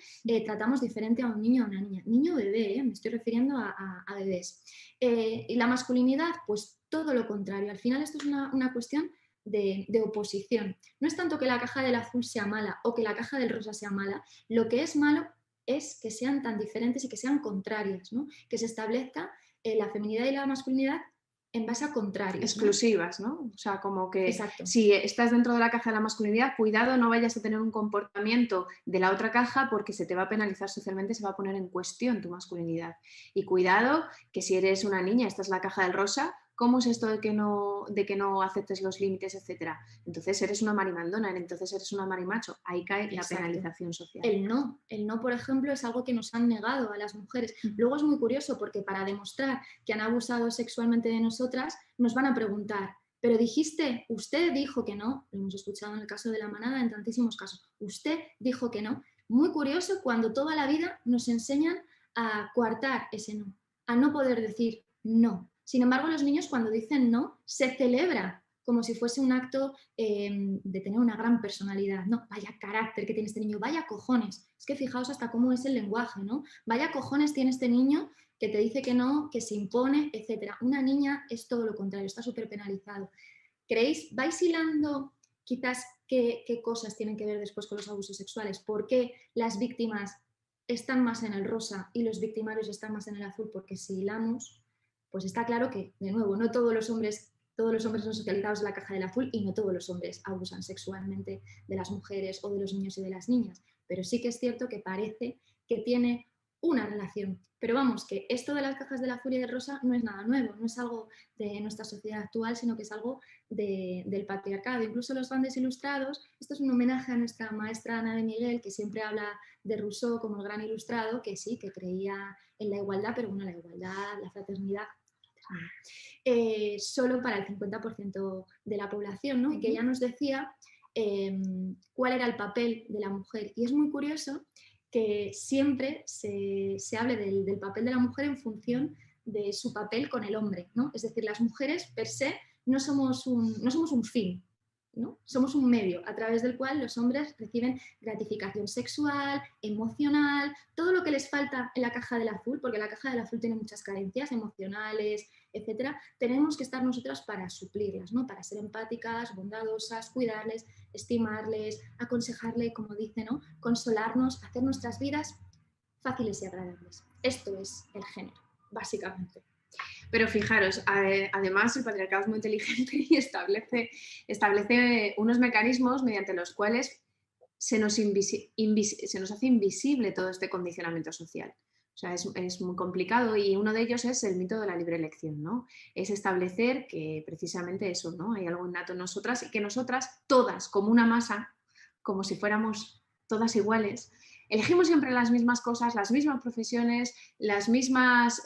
[SPEAKER 3] tratamos diferente a un niño o a una niña. Niño o bebé, me estoy refiriendo a bebés. Y la masculinidad, pues todo lo contrario. Al final esto es una cuestión de oposición. No es tanto que la caja del azul sea mala o que la caja del rosa sea mala, lo que es malo es que sean tan diferentes y que sean contrarias, ¿no? Que se establezca la feminidad y la masculinidad en base a contrarios.
[SPEAKER 4] Exclusivas, ¿no? O sea, como que
[SPEAKER 3] Exacto.
[SPEAKER 4] Si estás dentro de la caja de la masculinidad, cuidado, no vayas a tener un comportamiento de la otra caja porque se te va a penalizar socialmente, se va a poner en cuestión tu masculinidad. Y cuidado, que si eres una niña, esta es la caja del rosa, ¿cómo es esto de que no aceptes los límites, etcétera? Entonces eres una marimandona, entonces eres una marimacho. Ahí cae la penalización social.
[SPEAKER 3] El no, por ejemplo, es algo que nos han negado a las mujeres. Luego es muy curioso porque para demostrar que han abusado sexualmente de nosotras, nos van a preguntar, pero dijiste, usted dijo que no, lo hemos escuchado en el caso de la manada en tantísimos casos, usted dijo que no. Muy curioso cuando toda la vida nos enseñan a coartar ese no, a no poder decir no. Sin embargo, los niños cuando dicen no, se celebra como si fuese un acto de tener una gran personalidad. No, vaya carácter que tiene este niño, vaya cojones. Es que fijaos hasta cómo es el lenguaje, ¿no? Vaya cojones tiene este niño que te dice que no, que se impone, etc. Una niña es todo lo contrario, está súper penalizado. ¿Creéis? ¿Vais hilando quizás qué cosas tienen que ver después con los abusos sexuales? ¿Por qué las víctimas están más en el rosa y los victimarios están más en el azul? Porque si hilamos, pues está claro que, de nuevo, no todos los hombres son socializados en la caja del azul y no todos los hombres abusan sexualmente de las mujeres o de los niños y de las niñas, pero sí que es cierto que parece que tiene una relación. Pero vamos, que esto de las cajas del azul y del rosa no es nada nuevo, no es algo de nuestra sociedad actual, sino que es algo del patriarcado. Incluso los grandes ilustrados, esto es un homenaje a nuestra maestra Ana de Miguel, que siempre habla de Rousseau como el gran ilustrado, que sí, que creía en la igualdad, pero bueno, la igualdad, la fraternidad, solo para el 50% de la población, ¿no? Y que ella nos decía cuál era el papel de la mujer. Y es muy curioso que siempre se hable del papel de la mujer en función de su papel con el hombre, ¿no? Es decir, las mujeres per se no somos un fin, ¿no? Somos un medio a través del cual los hombres reciben gratificación sexual, emocional, todo lo que les falta en la caja del azul, porque la caja del azul tiene muchas carencias emocionales, etcétera. Tenemos que estar nosotras para suplirlas, ¿no? Para ser empáticas, bondadosas, cuidarles, estimarles, aconsejarles, como dice, ¿no? Consolarnos, hacer nuestras vidas fáciles y agradables. Esto es el género, básicamente.
[SPEAKER 4] Pero fijaros, además el patriarcado es muy inteligente y establece unos mecanismos mediante los cuales se nos hace invisible todo este condicionamiento social. O sea, es muy complicado y uno de ellos es el mito de la libre elección, ¿no? Es establecer que precisamente eso, ¿no? Hay algo innato en nosotras y que nosotras, todas, como una masa, como si fuéramos todas iguales, elegimos siempre las mismas cosas, las mismas profesiones, las mismas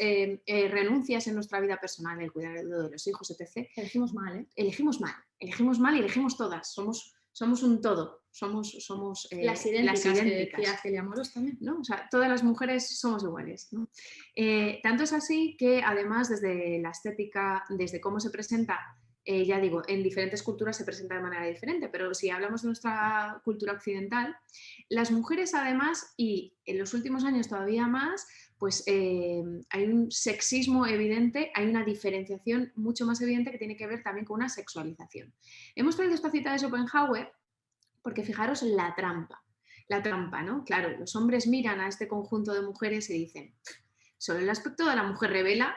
[SPEAKER 4] renuncias en nuestra vida personal, el cuidado de los hijos, etc.
[SPEAKER 3] Elegimos mal, ¿eh?
[SPEAKER 4] Elegimos mal y elegimos todas. Somos un todo, somos
[SPEAKER 3] las idénticas. Que decía Celia Moros también,
[SPEAKER 4] ¿no? O sea, todas las mujeres somos iguales, ¿no? Tanto es así que además desde la estética, desde cómo se presenta, ya digo, en diferentes culturas se presenta de manera diferente, pero si hablamos de nuestra cultura occidental, las mujeres además, y en los últimos años todavía más, pues hay un sexismo evidente, hay una diferenciación mucho más evidente que tiene que ver también con una sexualización. Hemos traído esta cita de Schopenhauer porque fijaros en la trampa, ¿no? Claro, los hombres miran a este conjunto de mujeres y dicen, solo el aspecto de la mujer revela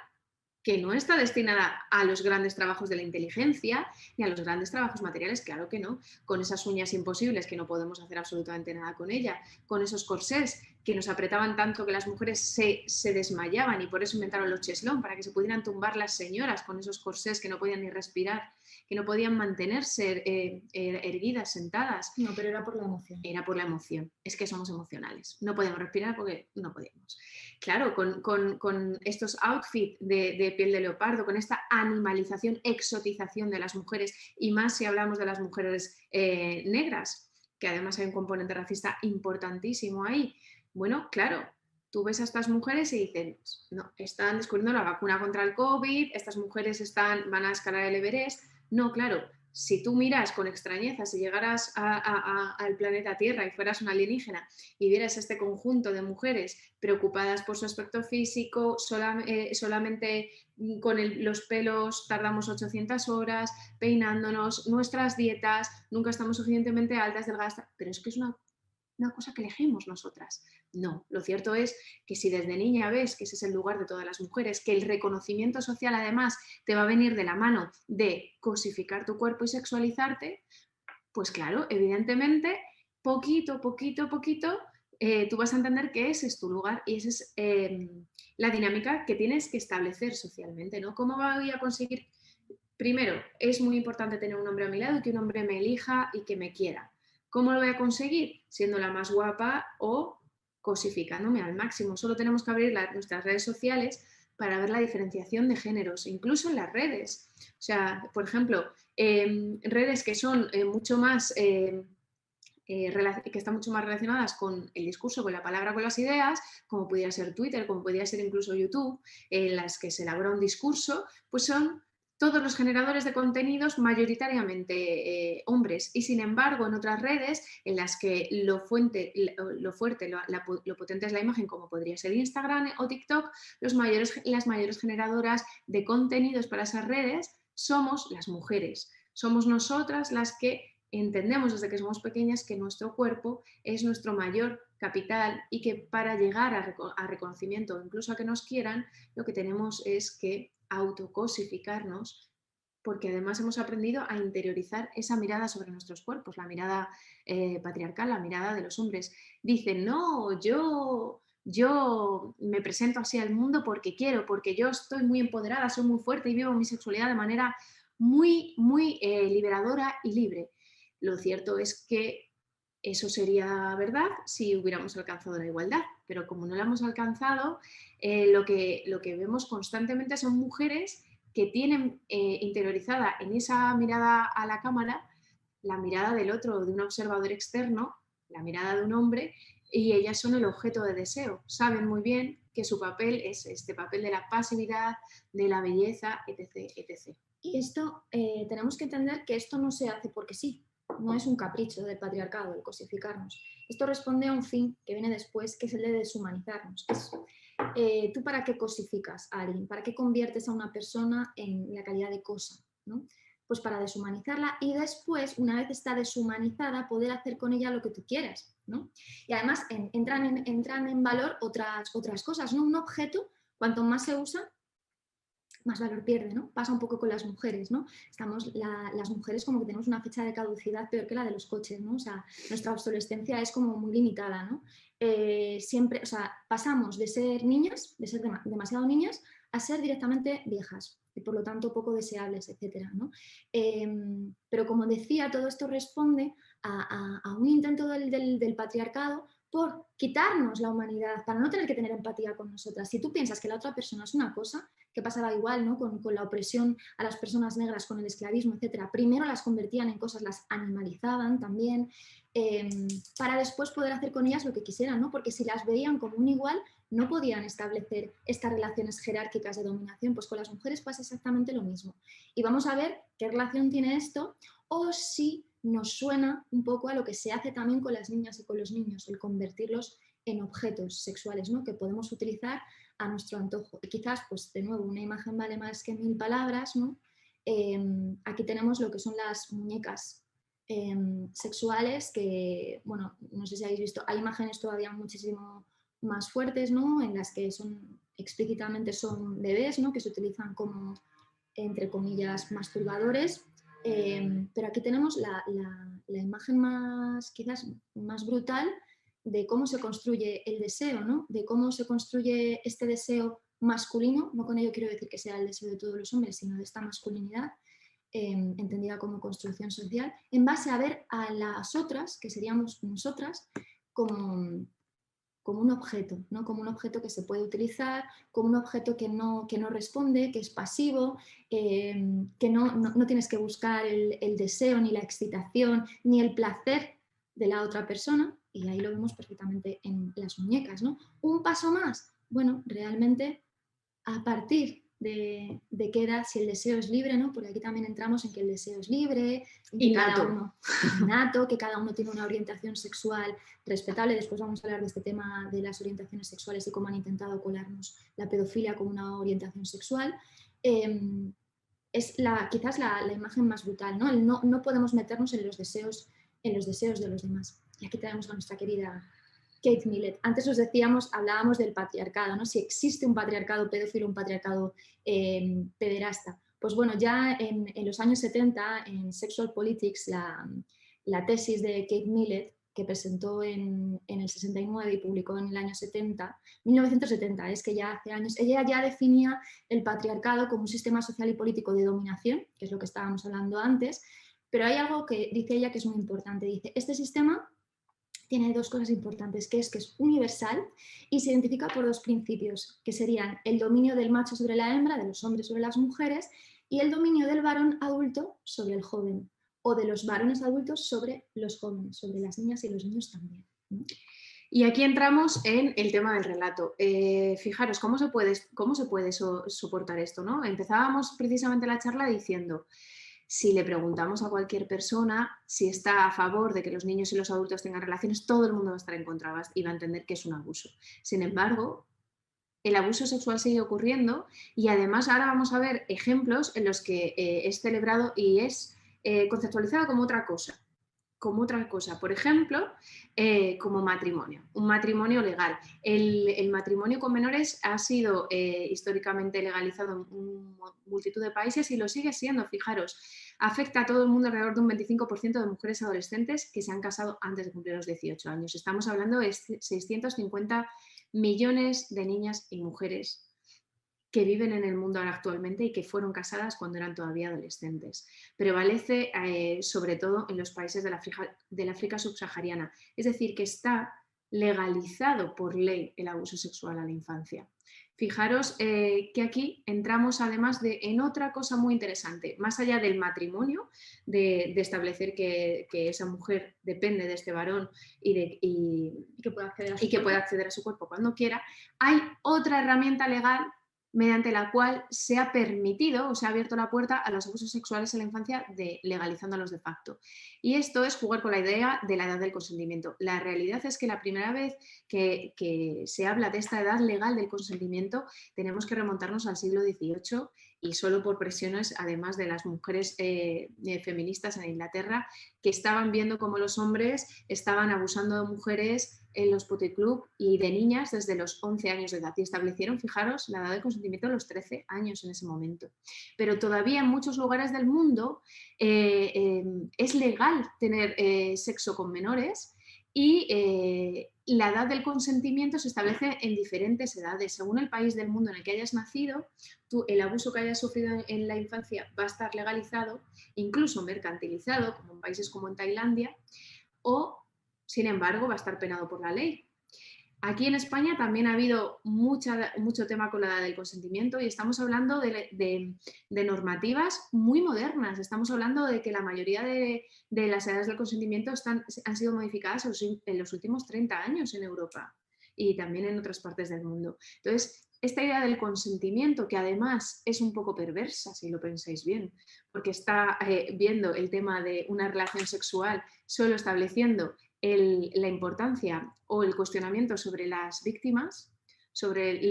[SPEAKER 4] que no está destinada a los grandes trabajos de la inteligencia ni a los grandes trabajos materiales, claro que no, con esas uñas imposibles que no podemos hacer absolutamente nada con ella, con esos corsés que nos apretaban tanto que las mujeres se desmayaban y por eso inventaron los cheslón, para que se pudieran tumbar las señoras con esos corsés que no podían ni respirar, que no podían mantenerse erguidas, sentadas.
[SPEAKER 3] No, pero era por la emoción.
[SPEAKER 4] Era por la emoción. Es que somos emocionales. No podíamos respirar porque no podíamos. Claro, con estos outfits de piel de leopardo, con esta animalización, exotización de las mujeres, y más si hablamos de las mujeres negras, que además hay un componente racista importantísimo ahí. Bueno, claro, tú ves a estas mujeres y dicen, no, están descubriendo la vacuna contra el COVID, estas mujeres van a escalar el Everest. No, claro, si tú miras con extrañeza, si llegaras al planeta Tierra y fueras una alienígena y vieras este conjunto de mujeres preocupadas por su aspecto físico, solamente con los pelos tardamos 800 horas, peinándonos, nuestras dietas, nunca estamos suficientemente altas, delgadas, pero es que es una cosa que elegimos nosotras. No, lo cierto es que si desde niña ves que ese es el lugar de todas las mujeres, que el reconocimiento social además te va a venir de la mano de cosificar tu cuerpo y sexualizarte, pues claro, evidentemente, poquito, tú vas a entender que ese es tu lugar y esa es la dinámica que tienes que establecer socialmente, ¿no? ¿Cómo voy a conseguir? Primero, es muy importante tener un hombre a mi lado y que un hombre me elija y que me quiera. ¿Cómo lo voy a conseguir? Siendo la más guapa o cosificándome al máximo. Solo tenemos que abrir nuestras redes sociales para ver la diferenciación de géneros, incluso en las redes. O sea, por ejemplo, redes que son mucho más, que están mucho más relacionadas con el discurso, con la palabra, con las ideas, como pudiera ser Twitter, como podría ser incluso YouTube, en las que se elabora un discurso, pues son todos los generadores de contenidos mayoritariamente hombres, y sin embargo en otras redes en las que lo potente es la imagen, como podría ser Instagram o TikTok, las mayores generadoras de contenidos para esas redes somos las mujeres. Somos nosotras las que entendemos desde que somos pequeñas que nuestro cuerpo es nuestro mayor capital y que para llegar a reconocimiento o incluso a que nos quieran, lo que tenemos es que autocosificarnos, porque además hemos aprendido a interiorizar esa mirada sobre nuestros cuerpos, la mirada patriarcal, la mirada de los hombres. Dicen, no, yo me presento así al mundo porque quiero, porque yo estoy muy empoderada, soy muy fuerte y vivo mi sexualidad de manera muy liberadora y libre. Lo cierto es que eso sería verdad si hubiéramos alcanzado la igualdad, pero como no la hemos alcanzado, lo que vemos constantemente son mujeres que tienen interiorizada en esa mirada a la cámara la mirada del otro, de un observador externo, la mirada de un hombre, y ellas son el objeto de deseo. Saben muy bien que su papel es este papel de la pasividad, de la belleza, etc. etc.
[SPEAKER 3] Y esto tenemos que entender que esto no se hace porque sí, no es un capricho del patriarcado, el cosificarnos. Esto responde a un fin que viene después, que es el de deshumanizarnos. ¿Tú para qué cosificas a alguien? ¿Para qué conviertes a una persona en la calidad de cosa, ¿no? Pues para deshumanizarla y después, una vez está deshumanizada, poder hacer con ella lo que tú quieras, ¿no? Y además entran en valor otras cosas, ¿no? Un objeto, cuanto más se usa, más valor pierde, ¿no? Pasa un poco con las mujeres, ¿no? Las mujeres como que tenemos una fecha de caducidad peor que la de los coches, ¿no? O sea, nuestra obsolescencia es como muy limitada, ¿no? Siempre, o sea, pasamos de ser niñas, de ser demasiado niñas, a ser directamente viejas y por lo tanto poco deseables, etcétera, ¿no? Pero como decía, todo esto responde a un intento del patriarcado por quitarnos la humanidad, para no tener que tener empatía con nosotras. Si tú piensas que la otra persona es una cosa, que pasaba igual, ¿no? con la opresión a las personas negras, con el esclavismo, etcétera. Primero las convertían en cosas, las animalizaban también, para después poder hacer con ellas lo que quisieran, ¿no? Porque si las veían como un igual, no podían establecer estas relaciones jerárquicas de dominación. Pues con las mujeres pasa exactamente lo mismo. Y vamos a ver qué relación tiene esto, o si nos suena un poco a lo que se hace también con las niñas y con los niños, el convertirlos en objetos sexuales, ¿no? Que podemos utilizar a nuestro antojo. Y quizás, pues de nuevo, una imagen vale más que 1000 palabras, ¿no? Aquí tenemos lo que son las muñecas sexuales, que, bueno, no sé si habéis visto, hay imágenes todavía muchísimo más fuertes, ¿no? En las que explícitamente son bebés, ¿no? Que se utilizan como, entre comillas, masturbadores. Pero aquí tenemos la imagen quizás más brutal de cómo se construye el deseo, ¿no? De cómo se construye este deseo masculino. No con ello quiero decir que sea el deseo de todos los hombres, sino de esta masculinidad entendida como construcción social, en base a ver a las otras, que seríamos nosotras, como un objeto, ¿no? Como un objeto que se puede utilizar, como un objeto que no responde, que es pasivo, que no tienes que buscar el deseo, ni la excitación, ni el placer de la otra persona, y ahí lo vemos perfectamente en las muñecas, ¿no? Un paso más, bueno, realmente a partir de qué edad, si el deseo es libre, ¿no? Porque aquí también entramos en que el deseo es libre, innato, que cada uno tiene una orientación sexual respetable. Después vamos a hablar de este tema de las orientaciones sexuales y cómo han intentado colarnos la pedofilia como una orientación sexual. Es quizás la imagen más brutal, ¿no? No podemos meternos en los deseos de los demás. Y aquí tenemos a nuestra querida Kate Millett. Antes hablábamos del patriarcado, ¿no? Si existe un patriarcado pedófilo, un patriarcado pederasta. Pues bueno, ya en los años 70, en Sexual Politics, la tesis de Kate Millett, que presentó en el 69 y publicó en el año 1970, es que ya hace años, ella ya definía el patriarcado como un sistema social y político de dominación, que es lo que estábamos hablando antes, pero hay algo que dice ella que es muy importante. Dice, este sistema tiene dos cosas importantes, que es universal y se identifica por dos principios, que serían el dominio del macho sobre la hembra, de los hombres sobre las mujeres, y el dominio del varón adulto sobre el joven, o de los varones adultos sobre los jóvenes, sobre las niñas y los niños también, ¿no?
[SPEAKER 4] Y aquí entramos en el tema del relato. Fijaros, ¿cómo se puede soportar esto, ¿no? Empezábamos precisamente la charla diciendo, si le preguntamos a cualquier persona si está a favor de que los niños y los adultos tengan relaciones, todo el mundo va a estar en contra y va a entender que es un abuso. Sin embargo, el abuso sexual sigue ocurriendo y además ahora vamos a ver ejemplos en los que es celebrado y es conceptualizado como otra cosa. Por ejemplo, como matrimonio, un matrimonio legal. El matrimonio con menores ha sido históricamente legalizado en multitud de países y lo sigue siendo, fijaros. Afecta a todo el mundo, alrededor de un 25% de mujeres adolescentes que se han casado antes de cumplir los 18 años. Estamos hablando de 650 millones de niñas y mujeres que viven en el mundo ahora actualmente y que fueron casadas cuando eran todavía adolescentes. Prevalece sobre todo en los países del África subsahariana, es decir, que está legalizado por ley el abuso sexual a la infancia. Fijaros que aquí entramos además en otra cosa muy interesante, más allá del matrimonio, de establecer que esa mujer depende de este varón y que pueda acceder a su cuerpo cuando quiera, hay otra herramienta legal mediante la cual se ha permitido o se ha abierto la puerta a los abusos sexuales en la infancia legalizándolos de facto. Y esto es jugar con la idea de la edad del consentimiento. La realidad es que la primera vez que se habla de esta edad legal del consentimiento tenemos que remontarnos al siglo XVIII y solo por presiones, además de las mujeres feministas en Inglaterra, que estaban viendo cómo los hombres estaban abusando de mujeres en los puticlub y de niñas desde los 11 años de edad y establecieron, fijaros, la edad de consentimiento a los 13 años en ese momento. Pero todavía en muchos lugares del mundo es legal tener sexo con menores y la edad del consentimiento se establece en diferentes edades. Según el país del mundo en el que hayas nacido, el abuso que hayas sufrido en la infancia va a estar legalizado, incluso mercantilizado, como en países como en Tailandia, o sin embargo, va a estar penado por la ley. Aquí en España también ha habido mucho tema con la edad del consentimiento y estamos hablando de normativas muy modernas. Estamos hablando de que la mayoría de las edades del consentimiento han sido modificadas en los últimos 30 años en Europa y también en otras partes del mundo. Entonces, esta idea del consentimiento, que además es un poco perversa, si lo pensáis bien, porque está viendo el tema de una relación sexual solo estableciendo la importancia o el cuestionamiento sobre las víctimas, sobre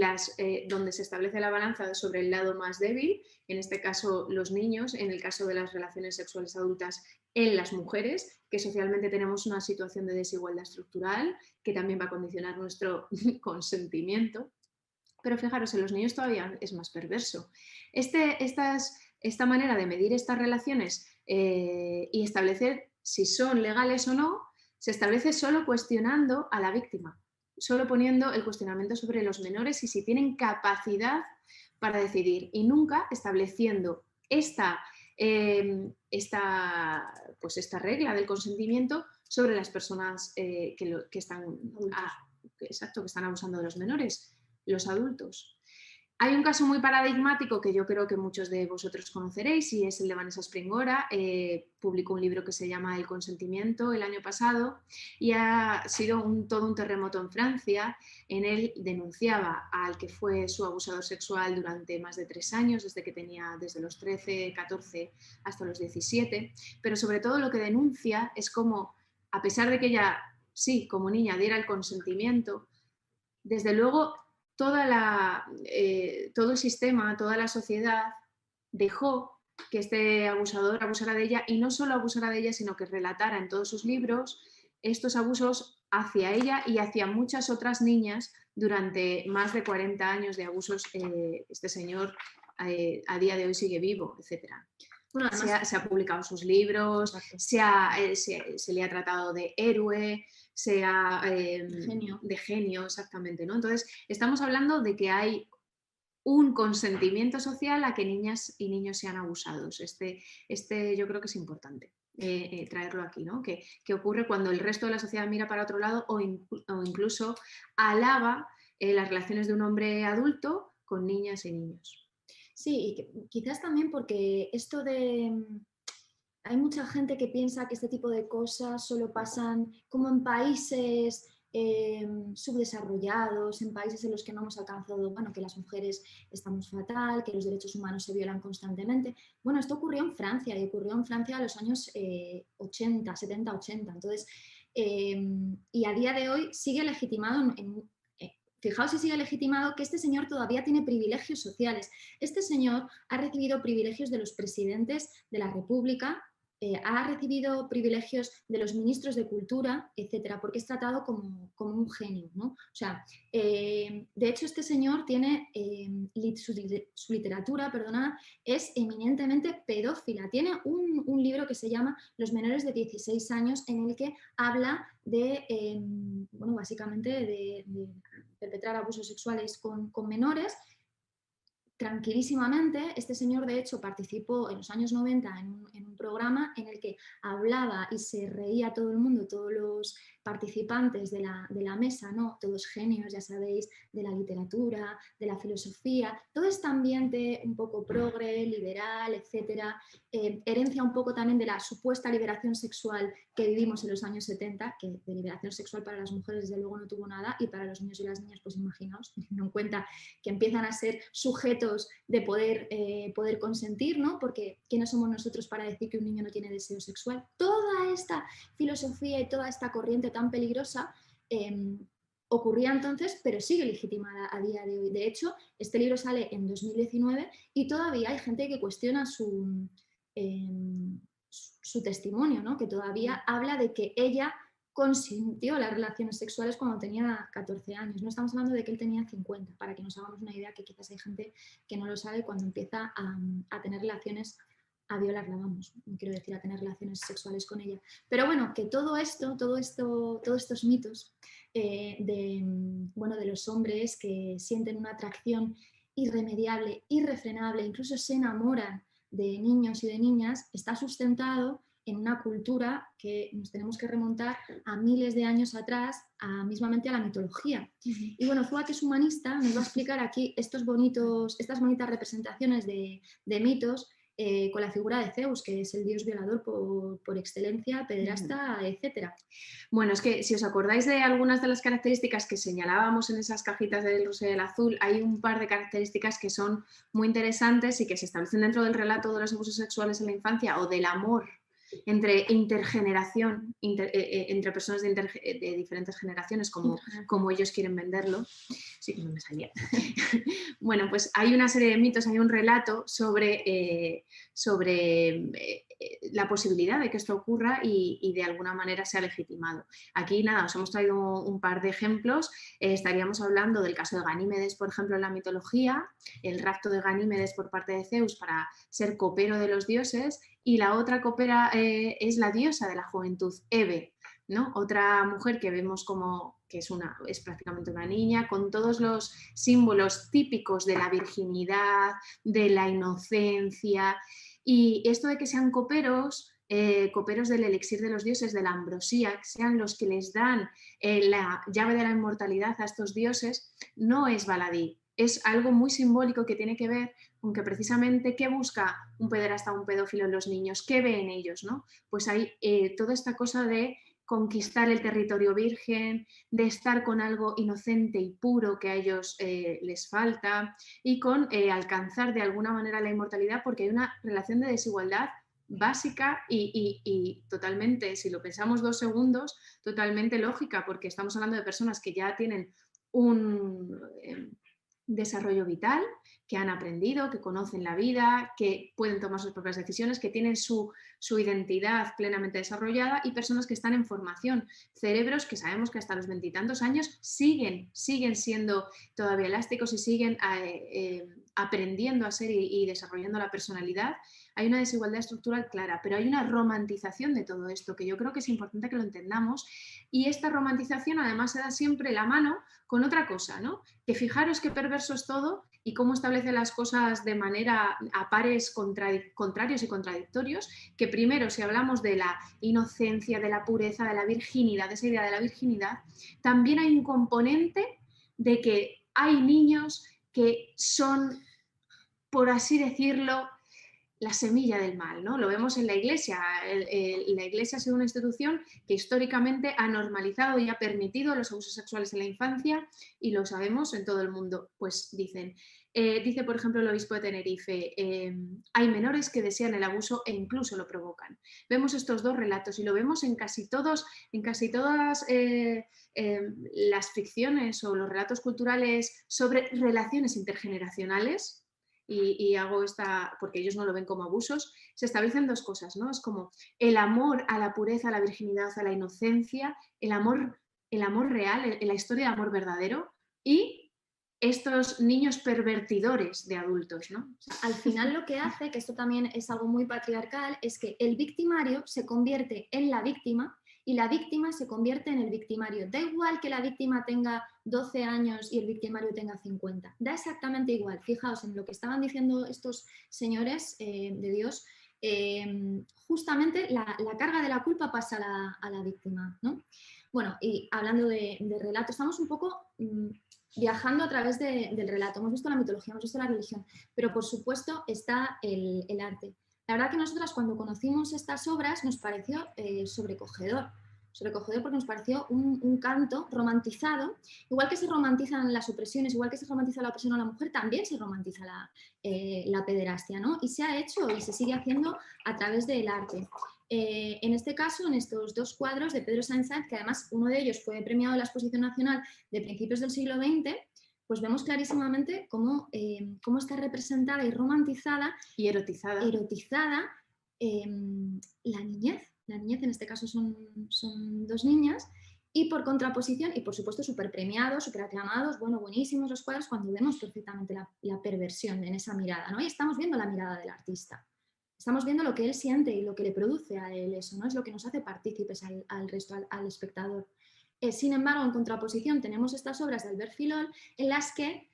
[SPEAKER 4] donde se establece la balanza sobre el lado más débil, en este caso los niños, en el caso de las relaciones sexuales adultas en las mujeres, que socialmente tenemos una situación de desigualdad estructural que también va a condicionar nuestro consentimiento. Pero fijaros, en los niños todavía es más perverso. Esta manera de medir estas relaciones y establecer si son legales o no, se establece solo cuestionando a la víctima, solo poniendo el cuestionamiento sobre los menores y si tienen capacidad para decidir y nunca estableciendo esta regla del consentimiento sobre las personas que están abusando de los menores, los adultos. Hay un caso muy paradigmático que yo creo que muchos de vosotros conoceréis y es el de Vanessa Springora. Publicó un libro que se llama El consentimiento el año pasado y ha sido todo un terremoto en Francia. En él denunciaba al que fue su abusador sexual durante más de 3 años, desde los 13, 14 hasta los 17, pero sobre todo lo que denuncia es cómo, a pesar de que ella, sí, como niña, diera el consentimiento, desde luego todo el sistema, toda la sociedad dejó que este abusador abusara de ella y no solo abusara de ella, sino que relatara en todos sus libros estos abusos hacia ella y hacia muchas otras niñas durante más de 40 años de abusos. Este señor a día de hoy sigue vivo, etc. Bueno, se ha publicado sus libros, se le ha tratado de héroe, de genio, exactamente, ¿no? Entonces, estamos hablando de que hay un consentimiento social a que niñas y niños sean abusados. Yo creo que es importante traerlo aquí, ¿no? Que ocurre cuando el resto de la sociedad mira para otro lado o incluso alaba las relaciones de un hombre adulto con niñas y niños.
[SPEAKER 3] Sí, y quizás también porque hay mucha gente que piensa que este tipo de cosas solo pasan como en países subdesarrollados, en países en los que no hemos alcanzado, bueno, que las mujeres estamos fatal, que los derechos humanos se violan constantemente. Bueno, esto ocurrió en Francia y ocurrió en Francia a los años 80, 70, 80. Entonces, y a día de hoy sigue legitimado fijaos si sigue legitimado que este señor todavía tiene privilegios sociales. Este señor ha recibido privilegios de los presidentes de la República, ha recibido privilegios de los ministros de Cultura, etcétera, porque es tratado como un genio, ¿no? O sea, de hecho, este señor tiene su literatura, es eminentemente pedófila. Tiene un libro que se llama Los menores de 16 años, en el que habla de, básicamente de perpetrar abusos sexuales con menores. Tranquilísimamente, este señor de hecho participó en los años 90 en un programa en el que hablaba y se reía todo el mundo, todos los participantes de la mesa, ¿no? Todos genios, ya sabéis, de la literatura, de la filosofía, todo este ambiente un poco progre, liberal, etcétera, herencia un poco también de la supuesta liberación sexual que vivimos en los años 70, que de liberación sexual para las mujeres desde luego no tuvo nada, y para los niños y las niñas, pues imaginaos, teniendo en cuenta que empiezan a ser sujetos de poder consentir, ¿no? Porque ¿quiénes somos nosotros para decir que un niño no tiene deseo sexual? Toda esta filosofía y toda esta corriente tan peligrosa ocurría entonces, pero sigue legitimada a día de hoy. De hecho, este libro sale en 2019 y todavía hay gente que cuestiona su testimonio, ¿no? Que todavía habla de que ella consintió las relaciones sexuales cuando tenía 14 años. No estamos hablando de que él tenía 50, para que nos hagamos una idea, que quizás hay gente que no lo sabe cuando empieza a tener relaciones, a violarla, vamos, no quiero decir a tener relaciones sexuales con ella. Pero bueno, que todos estos mitos de los hombres que sienten una atracción irremediable, irrefrenable, incluso se enamoran de niños y de niñas, está sustentado en una cultura que nos tenemos que remontar a miles de años atrás, mismamente a la mitología. Y bueno, Zua, que es humanista, nos va a explicar aquí estas bonitas representaciones de mitos con la figura de Zeus, que es el dios violador por excelencia, pederasta, etc.
[SPEAKER 4] Bueno, es que si os acordáis de algunas de las características que señalábamos en esas cajitas del rosa y del azul, hay un par de características que son muy interesantes y que se establecen dentro del relato de los abusos sexuales en la infancia o del amor entre intergeneración, entre personas de diferentes generaciones, como ellos quieren venderlo. Sí, no me salía. Bueno, pues hay una serie de mitos, hay un relato sobre la posibilidad de que esto ocurra y de alguna manera sea legitimado. Aquí nada, os hemos traído un par de ejemplos. Estaríamos hablando del caso de Ganímedes, por ejemplo, en la mitología, el rapto de Ganímedes por parte de Zeus para ser copero de los dioses, y la otra copera es la diosa de la juventud, Hebe, ¿no? Otra mujer que vemos como que es prácticamente una niña, con todos los símbolos típicos de la virginidad, de la inocencia, y esto de que sean coperos del elixir de los dioses, de la ambrosía, que sean los que les dan la llave de la inmortalidad a estos dioses, no es baladí. Es algo muy simbólico que tiene que ver con que precisamente ¿qué busca un pederasta o un pedófilo en los niños? ¿Qué ve en ellos, ¿no? Pues hay toda esta cosa de conquistar el territorio virgen, de estar con algo inocente y puro que a ellos les falta, y con alcanzar de alguna manera la inmortalidad, porque hay una relación de desigualdad básica y totalmente, si lo pensamos 2 segundos, totalmente lógica, porque estamos hablando de personas que ya tienen un desarrollo vital, que han aprendido, que conocen la vida, que pueden tomar sus propias decisiones, que tienen su identidad plenamente desarrollada, y personas que están en formación, cerebros que sabemos que hasta los 20 y tantos años siguen siendo todavía elásticos y siguen aprendiendo a ser y desarrollando la personalidad. Hay una desigualdad estructural clara, pero hay una romantización de todo esto que yo creo que es importante que lo entendamos, y esta romantización además se da siempre la mano con otra cosa, ¿no? Que fijaros qué perverso es todo y cómo establece las cosas de manera a pares contrarios y contradictorios, que primero, si hablamos de la inocencia, de la pureza, de la virginidad, de esa idea de la virginidad, también hay un componente de que hay niños que son, por así decirlo, la semilla del mal, ¿no? Lo vemos en la Iglesia. La Iglesia ha sido una institución que históricamente ha normalizado y ha permitido los abusos sexuales en la infancia, y lo sabemos en todo el mundo. Pues dice por ejemplo el obispo de Tenerife, hay menores que desean el abuso e incluso lo provocan. Vemos estos dos relatos y lo vemos en casi todas las ficciones o los relatos culturales sobre relaciones intergeneracionales. Y hago esta, porque ellos no lo ven como abusos, se establecen 2 cosas, ¿no? Es como el amor a la pureza, a la virginidad, a la inocencia, el amor real, la historia de amor verdadero, y estos niños pervertidores de adultos, ¿no?
[SPEAKER 3] Al final lo que hace, que esto también es algo muy patriarcal, es que el victimario se convierte en la víctima y la víctima se convierte en el victimario. Da igual que la víctima tenga 12 años y el victimario tenga 50. Da exactamente igual. Fijaos en lo que estaban diciendo estos señores de Dios. justamente la carga de la culpa pasa a la víctima, ¿no? Bueno, y hablando de relato, estamos un poco viajando a través del relato. Hemos visto la mitología, hemos visto la religión, pero por supuesto está el arte. La verdad que nosotras cuando conocimos estas obras nos pareció sobrecogedor porque nos pareció un canto romantizado. Igual que se romantizan las opresiones, igual que se romantiza la opresión a la mujer, también se romantiza la pederastia, ¿no? Y se ha hecho y se sigue haciendo a través del arte. En este caso, en estos 2 cuadros de Pedro Sáenz, que además uno de ellos fue premiado en la Exposición Nacional de principios del siglo XX, pues vemos clarísimamente cómo está representada y romantizada
[SPEAKER 4] y erotizada
[SPEAKER 3] la niñez. La niñez, en este caso, son 2 niñas, y por contraposición, y por supuesto súper premiados, súper aclamados, bueno, buenísimos los cuadros, cuando vemos perfectamente la perversión en esa mirada, ¿no? Y estamos viendo la mirada del artista. Estamos viendo lo que él siente y lo que le produce a él eso, ¿no? Es lo que nos hace partícipes al resto, al espectador. Sin embargo, en contraposición tenemos estas obras de Albert Filol en las que,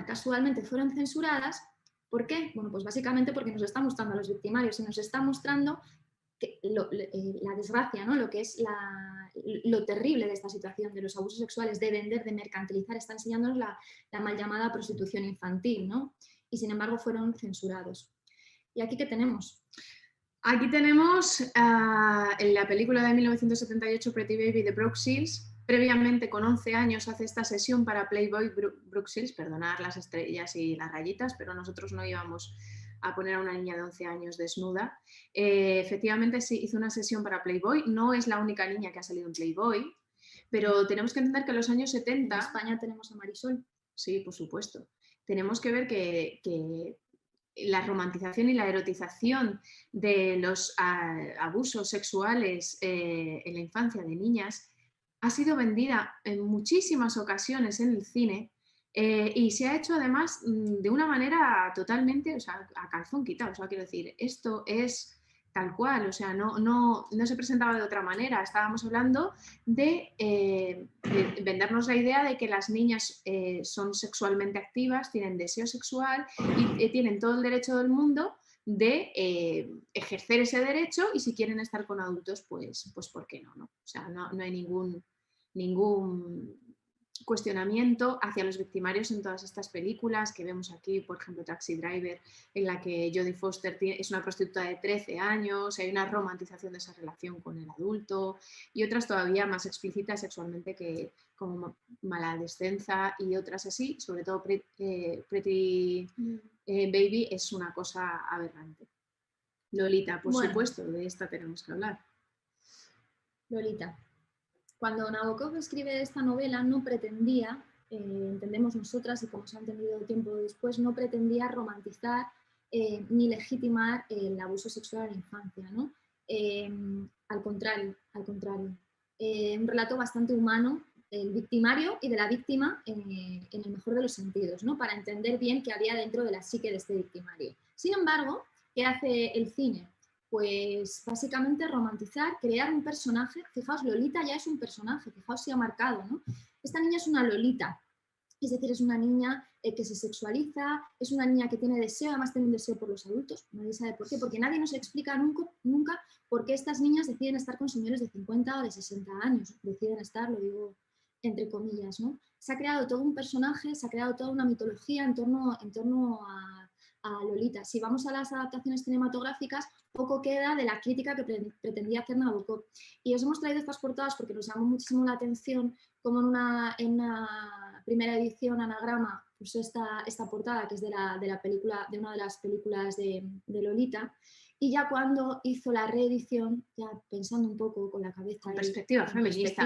[SPEAKER 3] casualmente fueron censuradas. ¿Por qué? Bueno, pues básicamente porque nos está mostrando a los victimarios y nos está mostrando la desgracia, ¿no? Lo que es lo terrible de esta situación, de los abusos sexuales, de vender, de mercantilizar. Está enseñándonos la mal llamada prostitución infantil, ¿no? Y sin embargo fueron censurados. ¿Y aquí qué tenemos?
[SPEAKER 4] Aquí tenemos en la película de 1978 Pretty Baby de Brooke Shields. Previamente, con 11 años, hace esta sesión para Playboy Brooke Shields, perdonad las estrellas y las rayitas, pero nosotros no íbamos a poner a una niña de 11 años desnuda. Efectivamente, sí, hizo una sesión para Playboy. No es la única niña que ha salido en Playboy, pero tenemos que entender que en los años 70...
[SPEAKER 3] En España tenemos a Marisol.
[SPEAKER 4] Sí, por supuesto. Tenemos que ver que la romantización y la erotización de los abusos sexuales en la infancia de niñas ha sido vendida en muchísimas ocasiones en el cine, y se ha hecho además de una manera totalmente, o sea, a calzón quitado. O sea, quiero decir, esto es tal cual, o sea, no se presentaba de otra manera. Estábamos hablando de vendernos la idea de que las niñas son sexualmente activas, tienen deseo sexual y tienen todo el derecho del mundo de ejercer ese derecho, y si quieren estar con adultos, pues ¿por qué no? O sea, no hay ningún cuestionamiento hacia los victimarios en todas estas películas que vemos aquí, por ejemplo Taxi Driver, en la que Jodie Foster es una prostituta de 13 años, hay una romantización de esa relación con el adulto, y otras todavía más explícitas sexualmente, que como Maladescenza y otras así, sobre todo Pretty Baby es una cosa aberrante. Lolita, por supuesto, de esta tenemos que hablar.
[SPEAKER 3] Lolita. Cuando Nabokov escribe esta novela no pretendía, entendemos nosotras y como se ha entendido tiempo después, no pretendía romantizar ni legitimar el abuso sexual en la infancia, ¿no? Al contrario. Un relato bastante humano del victimario y de la víctima en el mejor de los sentidos, ¿no? Para entender bien qué había dentro de la psique de este victimario. Sin embargo, ¿qué hace el cine? Pues básicamente romantizar, crear un personaje. Fijaos, Lolita ya es un personaje, fijaos si ha marcado, ¿no? Esta niña es una Lolita, es decir, es una niña que se sexualiza, es una niña que tiene deseo, además tiene un deseo por los adultos, nadie sabe por qué, porque nadie nos explica nunca por qué estas niñas deciden estar con señores de 50 o de 60 años, deciden estar, lo digo entre comillas, ¿no? Se ha creado todo un personaje, se ha creado toda una mitología en torno a Lolita. Si vamos a las adaptaciones cinematográficas, poco queda de la crítica que pretendía hacer Nabokov. Y os hemos traído estas portadas porque nos llamó muchísimo la atención como en una primera edición Anagrama puso esta portada, que es de la película, de una de las películas de Lolita, y ya cuando hizo la reedición, ya pensando un poco con la cabeza
[SPEAKER 4] con perspectiva feminista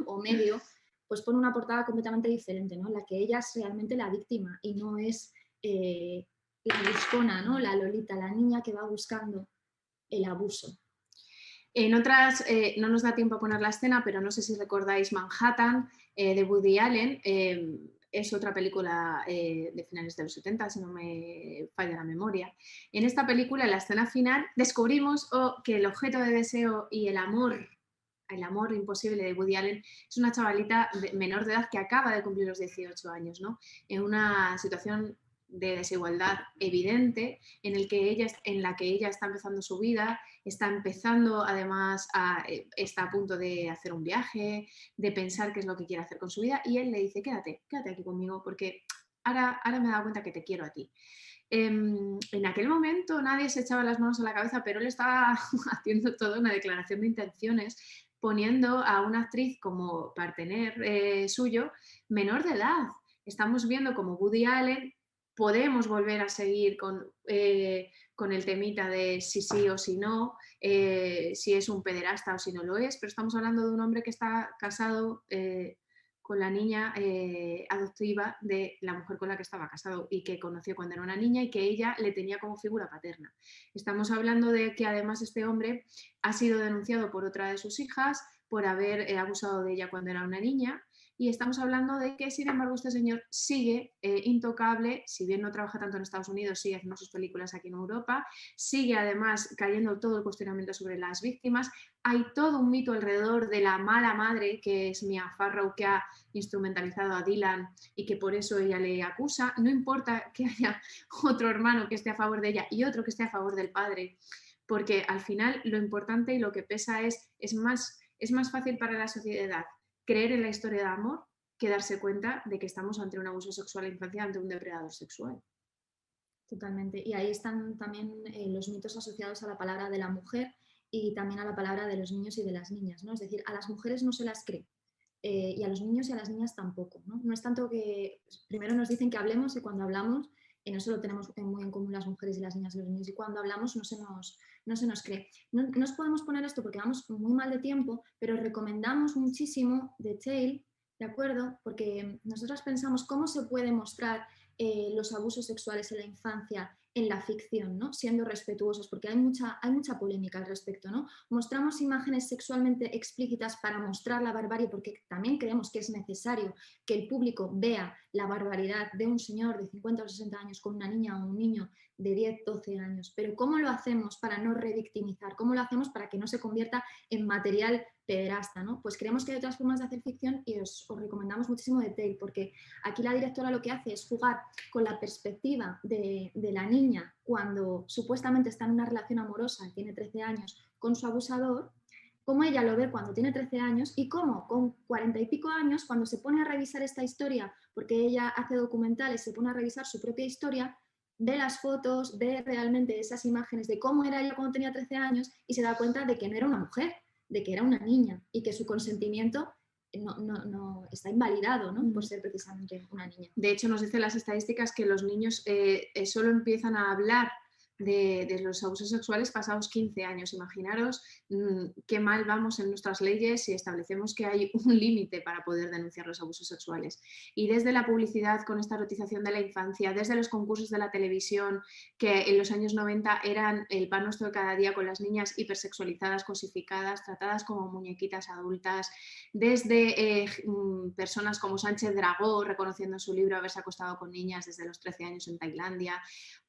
[SPEAKER 3] o medio, pues pone una portada completamente diferente, ¿no? En la que ella es realmente la víctima y no es la buscona, ¿no? La Lolita, la niña que va buscando el abuso.
[SPEAKER 4] En otras, no nos da tiempo a poner la escena, pero no sé si recordáis Manhattan, de Woody Allen. Es otra película de finales de los 70, si no me falla la memoria. En esta película, en la escena final, descubrimos que el objeto de deseo y el amor imposible de Woody Allen es una chavalita menor de edad que acaba de cumplir los 18 años, ¿no? En una situación de desigualdad evidente en la que ella está empezando su vida, está empezando además, está a punto de hacer un viaje, de pensar qué es lo que quiere hacer con su vida, y él le dice, quédate aquí conmigo porque ahora me he dado cuenta que te quiero a ti. En aquel momento nadie se echaba las manos a la cabeza, pero él estaba haciendo toda una declaración de intenciones, poniendo a una actriz como partener suyo menor de edad. Estamos viendo como Woody Allen, podemos volver a seguir con el temita de si sí o si no, si es un pederasta o si no lo es, pero estamos hablando de un hombre que está casado con la niña adoptiva de la mujer con la que estaba casado y que conoció cuando era una niña y que ella le tenía como figura paterna. Estamos hablando de que además este hombre ha sido denunciado por otra de sus hijas por haber abusado de ella cuando era una niña, y estamos hablando de que, sin embargo, este señor sigue intocable, si bien no trabaja tanto en Estados Unidos, sigue haciendo sus películas aquí en Europa, sigue además cayendo todo el cuestionamiento sobre las víctimas. Hay todo un mito alrededor de la mala madre, que es Mia Farrow, que ha instrumentalizado a Dylan y que por eso ella le acusa. No importa que haya otro hermano que esté a favor de ella y otro que esté a favor del padre, porque al final lo importante y lo que pesa es más fácil para la sociedad creer en la historia de amor que darse cuenta de que estamos ante un abuso sexual en infancia, ante un depredador sexual.
[SPEAKER 3] Totalmente. Y ahí están también los mitos asociados a la palabra de la mujer y también a la palabra de los niños y de las niñas, ¿no? Es decir, a las mujeres no se las cree y a los niños y a las niñas tampoco, ¿no? No es tanto que primero nos dicen que hablemos y cuando hablamos, en eso lo tenemos muy en común las mujeres y las niñas y los niños, y cuando hablamos no se nos cree. No nos podemos poner esto porque vamos muy mal de tiempo, pero recomendamos muchísimo The Tale, ¿de acuerdo? Porque nosotras pensamos cómo se puede mostrar los abusos sexuales en la infancia en la ficción, ¿no? Siendo respetuosos, porque hay mucha polémica al respecto, ¿no? Mostramos imágenes sexualmente explícitas para mostrar la barbarie, porque también creemos que es necesario que el público vea la barbaridad de un señor de 50 o 60 años con una niña o un niño de 10, 12 años. Pero ¿cómo lo hacemos para no revictimizar? ¿Cómo lo hacemos para que no se convierta en material pederasta, ¿no? Pues creemos que hay otras formas de hacer ficción y os recomendamos muchísimo The Tale, porque aquí la directora lo que hace es jugar con la perspectiva de la niña cuando supuestamente está en una relación amorosa y tiene 13 años con su abusador, cómo ella lo ve cuando tiene 13 años y cómo con 40 y pico años, cuando se pone a revisar esta historia, porque ella hace documentales, se pone a revisar su propia historia, ve las fotos, ve realmente esas imágenes de cómo era ella cuando tenía 13 años y se da cuenta de que no era una mujer, de que era una niña y que su consentimiento no está invalidado, ¿no? Por ser precisamente una niña.
[SPEAKER 4] De hecho, nos dicen las estadísticas que los niños solo empiezan a hablar de los abusos sexuales pasados 15 años. Imaginaros qué mal vamos en nuestras leyes si establecemos que hay un límite para poder denunciar los abusos sexuales. Y desde la publicidad con esta erotización de la infancia, desde los concursos de la televisión, que en los años 90 eran el pan nuestro de cada día, con las niñas hipersexualizadas, cosificadas, tratadas como muñequitas adultas, desde personas como Sánchez Dragó, reconociendo en su libro haberse acostado con niñas desde los 13 años en Tailandia,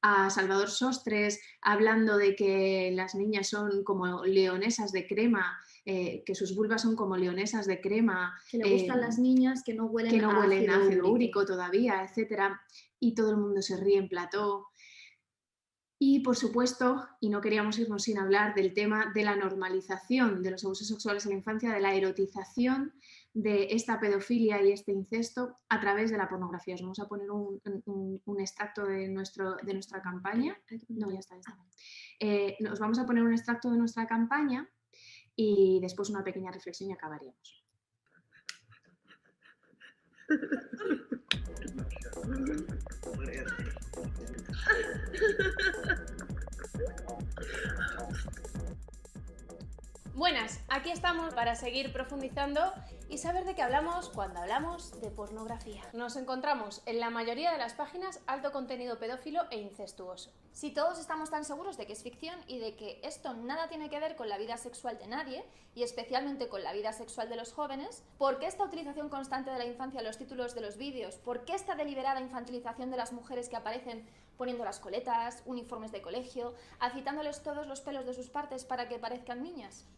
[SPEAKER 4] a Salvador Sostres, hablando de que las niñas son como leonesas de crema, que sus vulvas son como leonesas de crema.
[SPEAKER 3] Que le gustan las niñas que no huelen
[SPEAKER 4] a ácido úrico todavía, etc. Y todo el mundo se ríe en plató. Y por supuesto, y no queríamos irnos sin hablar del tema de la normalización de los abusos sexuales en la infancia, de la erotización de esta pedofilia y este incesto a través de la pornografía. Os vamos a poner un extracto de nuestra campaña. No, ya está. Nos vamos a poner un extracto de nuestra campaña y después una pequeña reflexión y acabaríamos.
[SPEAKER 7] Buenas, aquí estamos para seguir profundizando y saber de qué hablamos cuando hablamos de pornografía. Nos encontramos en la mayoría de las páginas alto contenido pedófilo e incestuoso.
[SPEAKER 19] Si todos estamos tan seguros de que es ficción y de que esto nada tiene que ver con la vida sexual de nadie, y especialmente con la vida sexual de los jóvenes, ¿por qué esta utilización constante de la infancia en los títulos de los vídeos? ¿Por qué esta deliberada infantilización de las mujeres que aparecen poniendo las coletas, uniformes de colegio, agitándoles todos los pelos de sus partes para que parezcan niñas?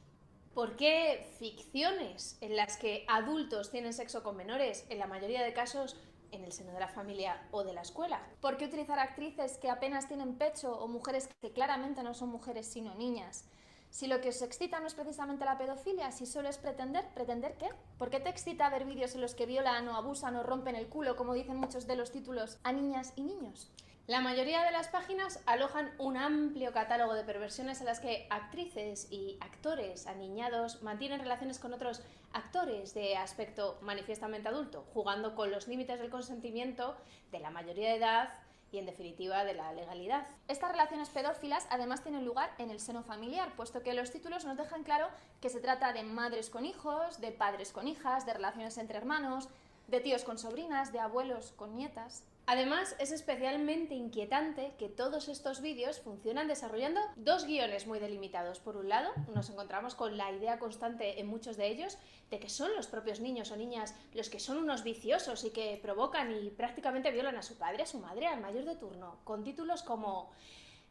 [SPEAKER 7] ¿Por qué ficciones en las que adultos tienen sexo con menores, en la mayoría de casos en el seno de la familia o de la escuela.
[SPEAKER 19] ¿Por qué utilizar actrices que apenas tienen pecho o mujeres que claramente no son mujeres sino niñas? Si lo que os excita no es precisamente la pedofilia, si solo es pretender, ¿pretender qué? ¿Por qué te excita ver vídeos en los que violan o abusan o rompen el culo, como dicen muchos de los títulos, a niñas y niños?
[SPEAKER 7] La mayoría de las páginas alojan un amplio catálogo de perversiones en las que actrices y actores aniñados mantienen relaciones con otros actores de aspecto manifiestamente adulto, jugando con los límites del consentimiento, de la mayoría de edad y, en definitiva, de la legalidad.
[SPEAKER 19] Estas relaciones pedófilas además tienen lugar en el seno familiar, puesto que los títulos nos dejan claro que se trata de madres con hijos, de padres con hijas, de relaciones entre hermanos, de tíos con sobrinas, de abuelos con nietas.
[SPEAKER 7] Además, es especialmente inquietante que todos estos vídeos funcionan desarrollando dos guiones muy delimitados. Por un lado, nos encontramos con la idea constante en muchos de ellos de que son los propios niños o niñas los que son unos viciosos y que provocan y prácticamente violan a su padre, a su madre, al mayor de turno, con títulos como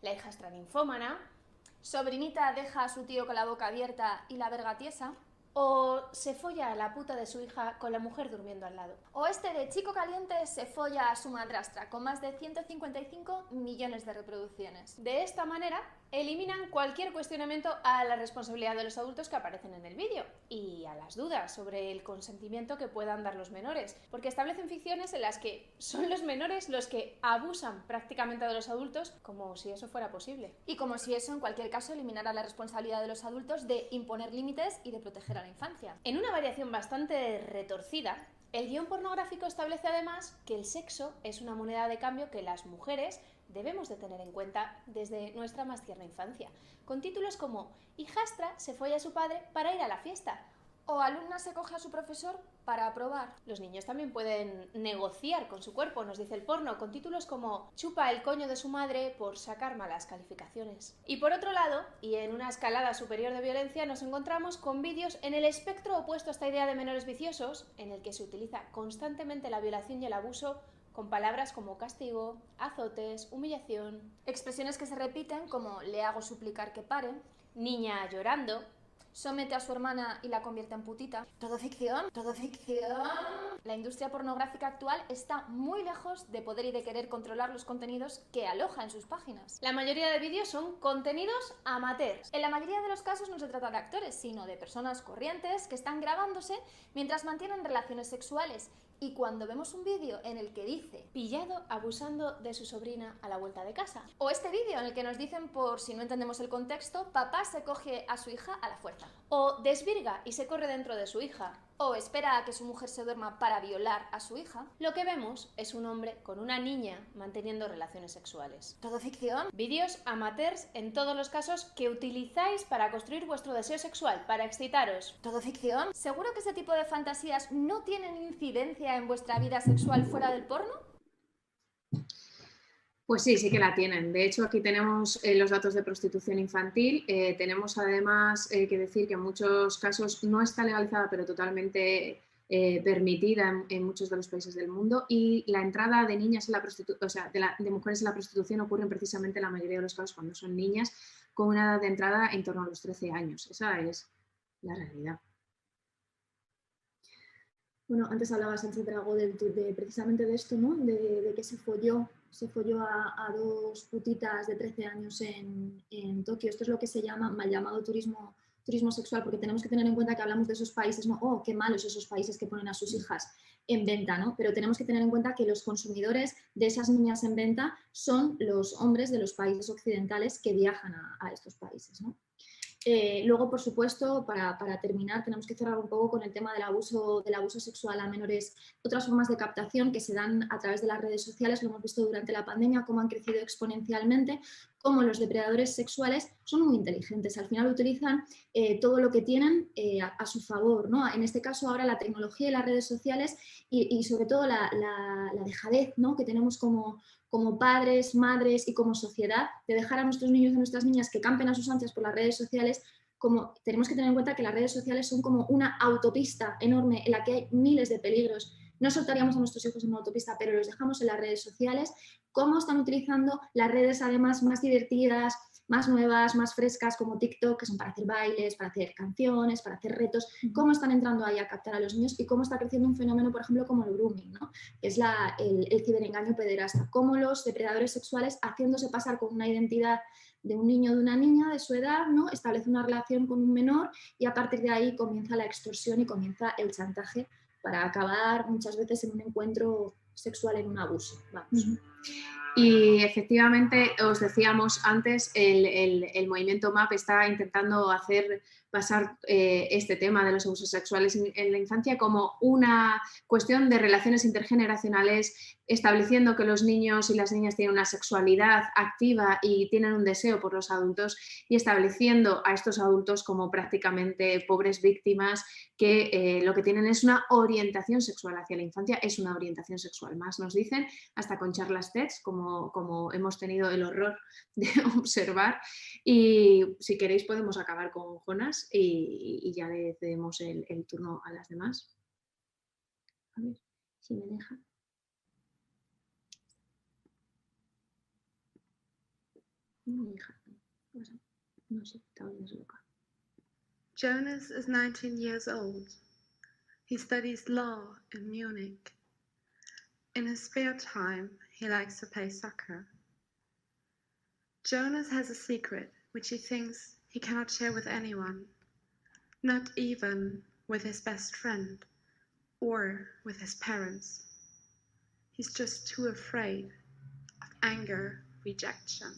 [SPEAKER 7] La hijastra ninfómana,
[SPEAKER 19] Sobrinita deja a su tío con la boca abierta y la verga tiesa,
[SPEAKER 7] o Se folla a la puta de su hija con la mujer durmiendo al lado.
[SPEAKER 19] O este de Chico Caliente se folla a su madrastra, con más de 155 millones de reproducciones.
[SPEAKER 7] De esta manera, eliminan cualquier cuestionamiento a la responsabilidad de los adultos que aparecen en el vídeo y a las dudas sobre el consentimiento que puedan dar los menores, porque establecen ficciones en las que son los menores los que abusan prácticamente de los adultos, como si eso fuera posible.
[SPEAKER 19] Y como si eso, en cualquier caso, eliminara la responsabilidad de los adultos de imponer límites y de proteger a la infancia.
[SPEAKER 7] En una variación bastante retorcida, el guión pornográfico establece además que el sexo es una moneda de cambio que las mujeres debemos de tener en cuenta desde nuestra más tierna infancia, con títulos como Hijastra se folla a su padre para ir a la fiesta,
[SPEAKER 19] o Alumna se coge a su profesor para aprobar.
[SPEAKER 7] Los niños también pueden negociar con su cuerpo, nos dice el porno, con títulos como Chupa el coño de su madre por sacar malas calificaciones. Y por otro lado, y en una escalada superior de violencia, nos encontramos con vídeos en el espectro opuesto a esta idea de menores viciosos, en el que se utiliza constantemente la violación y el abuso con palabras como castigo, azotes, humillación,
[SPEAKER 19] expresiones que se repiten como le hago suplicar que pare,
[SPEAKER 7] niña llorando,
[SPEAKER 19] somete a su hermana y la convierte en putita. Todo ficción, todo ficción. La industria pornográfica actual está muy lejos de poder y de querer controlar los contenidos que aloja en sus páginas.
[SPEAKER 7] La mayoría de vídeos son contenidos amateurs.
[SPEAKER 19] En la mayoría de los casos no se trata de actores, sino de personas corrientes que están grabándose mientras mantienen relaciones sexuales. Y cuando vemos un vídeo en el que dice
[SPEAKER 7] pillado abusando de su sobrina a la vuelta de casa,
[SPEAKER 19] o este vídeo en el que nos dicen, por si no entendemos el contexto, papá se coge a su hija a la fuerza,
[SPEAKER 7] o desvirga y se corre dentro de su hija,
[SPEAKER 19] o espera a que su mujer se duerma para violar a su hija,
[SPEAKER 7] lo que vemos es un hombre con una niña manteniendo relaciones sexuales.
[SPEAKER 19] ¿Todo ficción?
[SPEAKER 7] Vídeos amateurs en todos los casos que utilizáis para construir vuestro deseo sexual, para excitaros.
[SPEAKER 19] ¿Todo ficción? ¿Seguro que ese tipo de fantasías no tienen incidencia en vuestra vida sexual fuera del porno?
[SPEAKER 4] Pues sí, sí que la tienen. De hecho, aquí tenemos los datos de prostitución infantil. Tenemos además que decir que en muchos casos no está legalizada, pero totalmente permitida en muchos de los países del mundo. Y la entrada de niñas en la prostitución, o sea, de mujeres en la prostitución ocurre precisamente en la mayoría de los casos cuando son niñas, con una edad de entrada en torno a los 13 años. Esa es la realidad.
[SPEAKER 3] Bueno, antes hablaba Sánchez Dragó precisamente de esto, ¿no? De que se folló a dos putitas de 13 años en Tokio. Esto es lo que se llama mal llamado turismo sexual, porque tenemos que tener en cuenta que hablamos de esos países, ¿no? Oh, qué malos esos países que ponen a sus hijas en venta, ¿no? Pero tenemos que tener en cuenta que los consumidores de esas niñas en venta son los hombres de los países occidentales que viajan a estos países, ¿no? Luego, por supuesto, para terminar, tenemos que cerrar un poco con el tema del abuso sexual a menores, otras formas de captación que se dan a través de las redes sociales. Lo hemos visto durante la pandemia, cómo han crecido exponencialmente, cómo los depredadores sexuales son muy inteligentes. Al final utilizan todo lo que tienen a su favor, ¿no? En este caso, ahora la tecnología y las redes sociales y sobre todo la dejadez, ¿no? Que tenemos como padres, madres y como sociedad, de dejar a nuestros niños y a nuestras niñas que campen a sus ansias por las redes sociales. Como tenemos que tener en cuenta que las redes sociales son como una autopista enorme en la que hay miles de peligros. No soltaríamos a nuestros hijos en una autopista, pero los dejamos en las redes sociales. Cómo están utilizando las redes además más divertidas, más nuevas, más frescas como TikTok, que son para hacer bailes, para hacer canciones, para hacer retos, cómo están entrando ahí a captar a los niños y cómo está creciendo un fenómeno, por ejemplo, como el grooming, ¿no? Que es el ciberengaño pederasta, cómo los depredadores sexuales, haciéndose pasar con una identidad de un niño o de una niña de su edad, ¿no? Establece una relación con un menor y a partir de ahí comienza la extorsión y comienza el chantaje para acabar muchas veces en un encuentro sexual, en un abuso. Vamos.
[SPEAKER 4] Y efectivamente, os decíamos antes, el movimiento MAP está intentando hacer pasar este tema de los abusos sexuales en la infancia como una cuestión de relaciones intergeneracionales, estableciendo que los niños y las niñas tienen una sexualidad activa y tienen un deseo por los adultos y estableciendo a estos adultos como prácticamente pobres víctimas que lo que tienen es una orientación sexual hacia la infancia, es una orientación sexual más, nos dicen, hasta con charlas TED, como hemos tenido el horror de observar. Y si queréis podemos acabar con Jonas y ya le cedemos el turno a las demás.
[SPEAKER 3] A ver si me deja. No me deja. No sé, está volviendo loca.
[SPEAKER 20] Jonas is 19 years old. He studies law in Munich. In his spare time, he likes to play soccer. Jonas has a secret which he thinks he cannot share with anyone, not even with his best friend or with his parents. He's just too afraid of anger, rejection,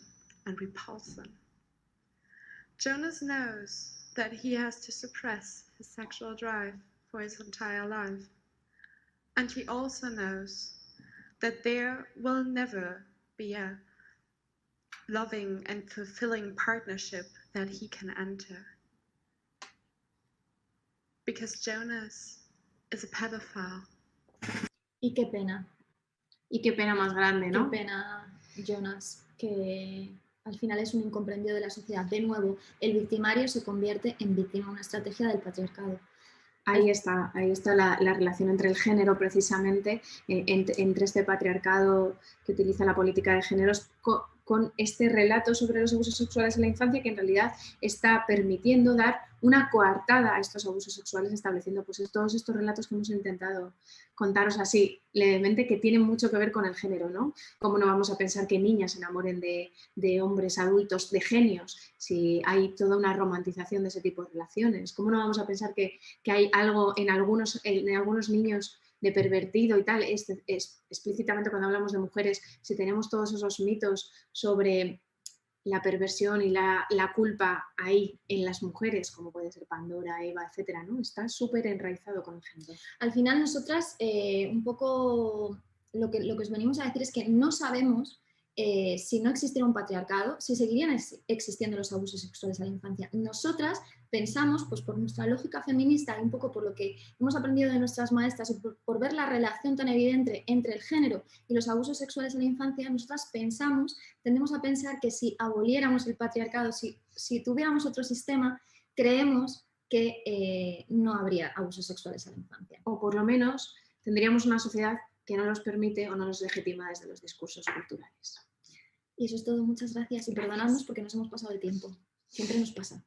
[SPEAKER 20] and repulsion. Jonas knows that he has to suppress his sexual drive for his entire life. And he also knows that there will never be a loving and fulfilling partnership that he can enter. Because Jonas is a pedophile.
[SPEAKER 3] Y qué pena.
[SPEAKER 4] Y qué pena más grande, ¿no?
[SPEAKER 3] Qué pena, Jonas, que al final es un incomprendido de la sociedad. De nuevo, el victimario se convierte en víctima, una estrategia del patriarcado.
[SPEAKER 4] Ahí está la relación entre el género, precisamente, entre este patriarcado que utiliza la política de géneros con este relato sobre los abusos sexuales en la infancia, que en realidad está permitiendo dar una coartada a estos abusos sexuales, estableciendo pues todos estos relatos que hemos intentado contaros así levemente, que tienen mucho que ver con el género, ¿no? ¿Cómo no vamos a pensar que niñas se enamoren de hombres adultos, de genios, si hay toda una romantización de ese tipo de relaciones? ¿Cómo no vamos a pensar que hay algo en algunos niños de pervertido y tal? Es explícitamente cuando hablamos de mujeres, si tenemos todos esos mitos sobre la perversión y la culpa ahí en las mujeres, como puede ser Pandora, Eva, etcétera, ¿no? Está súper enraizado con el género.
[SPEAKER 3] Al final nosotras, un poco lo que os venimos a decir es que no sabemos si no existiera un patriarcado, si seguirían existiendo los abusos sexuales a la infancia. Nosotras pensamos, pues por nuestra lógica feminista y un poco por lo que hemos aprendido de nuestras maestras y por ver la relación tan evidente entre el género y los abusos sexuales a la infancia, nosotras tendemos a pensar que si aboliéramos el patriarcado, si tuviéramos otro sistema, creemos que no habría abusos sexuales a la infancia.
[SPEAKER 4] O por lo menos tendríamos una sociedad que no los permite o no los legitima desde los discursos culturales.
[SPEAKER 3] Y eso es todo, muchas gracias y perdonadnos porque nos hemos pasado el tiempo, siempre nos pasa.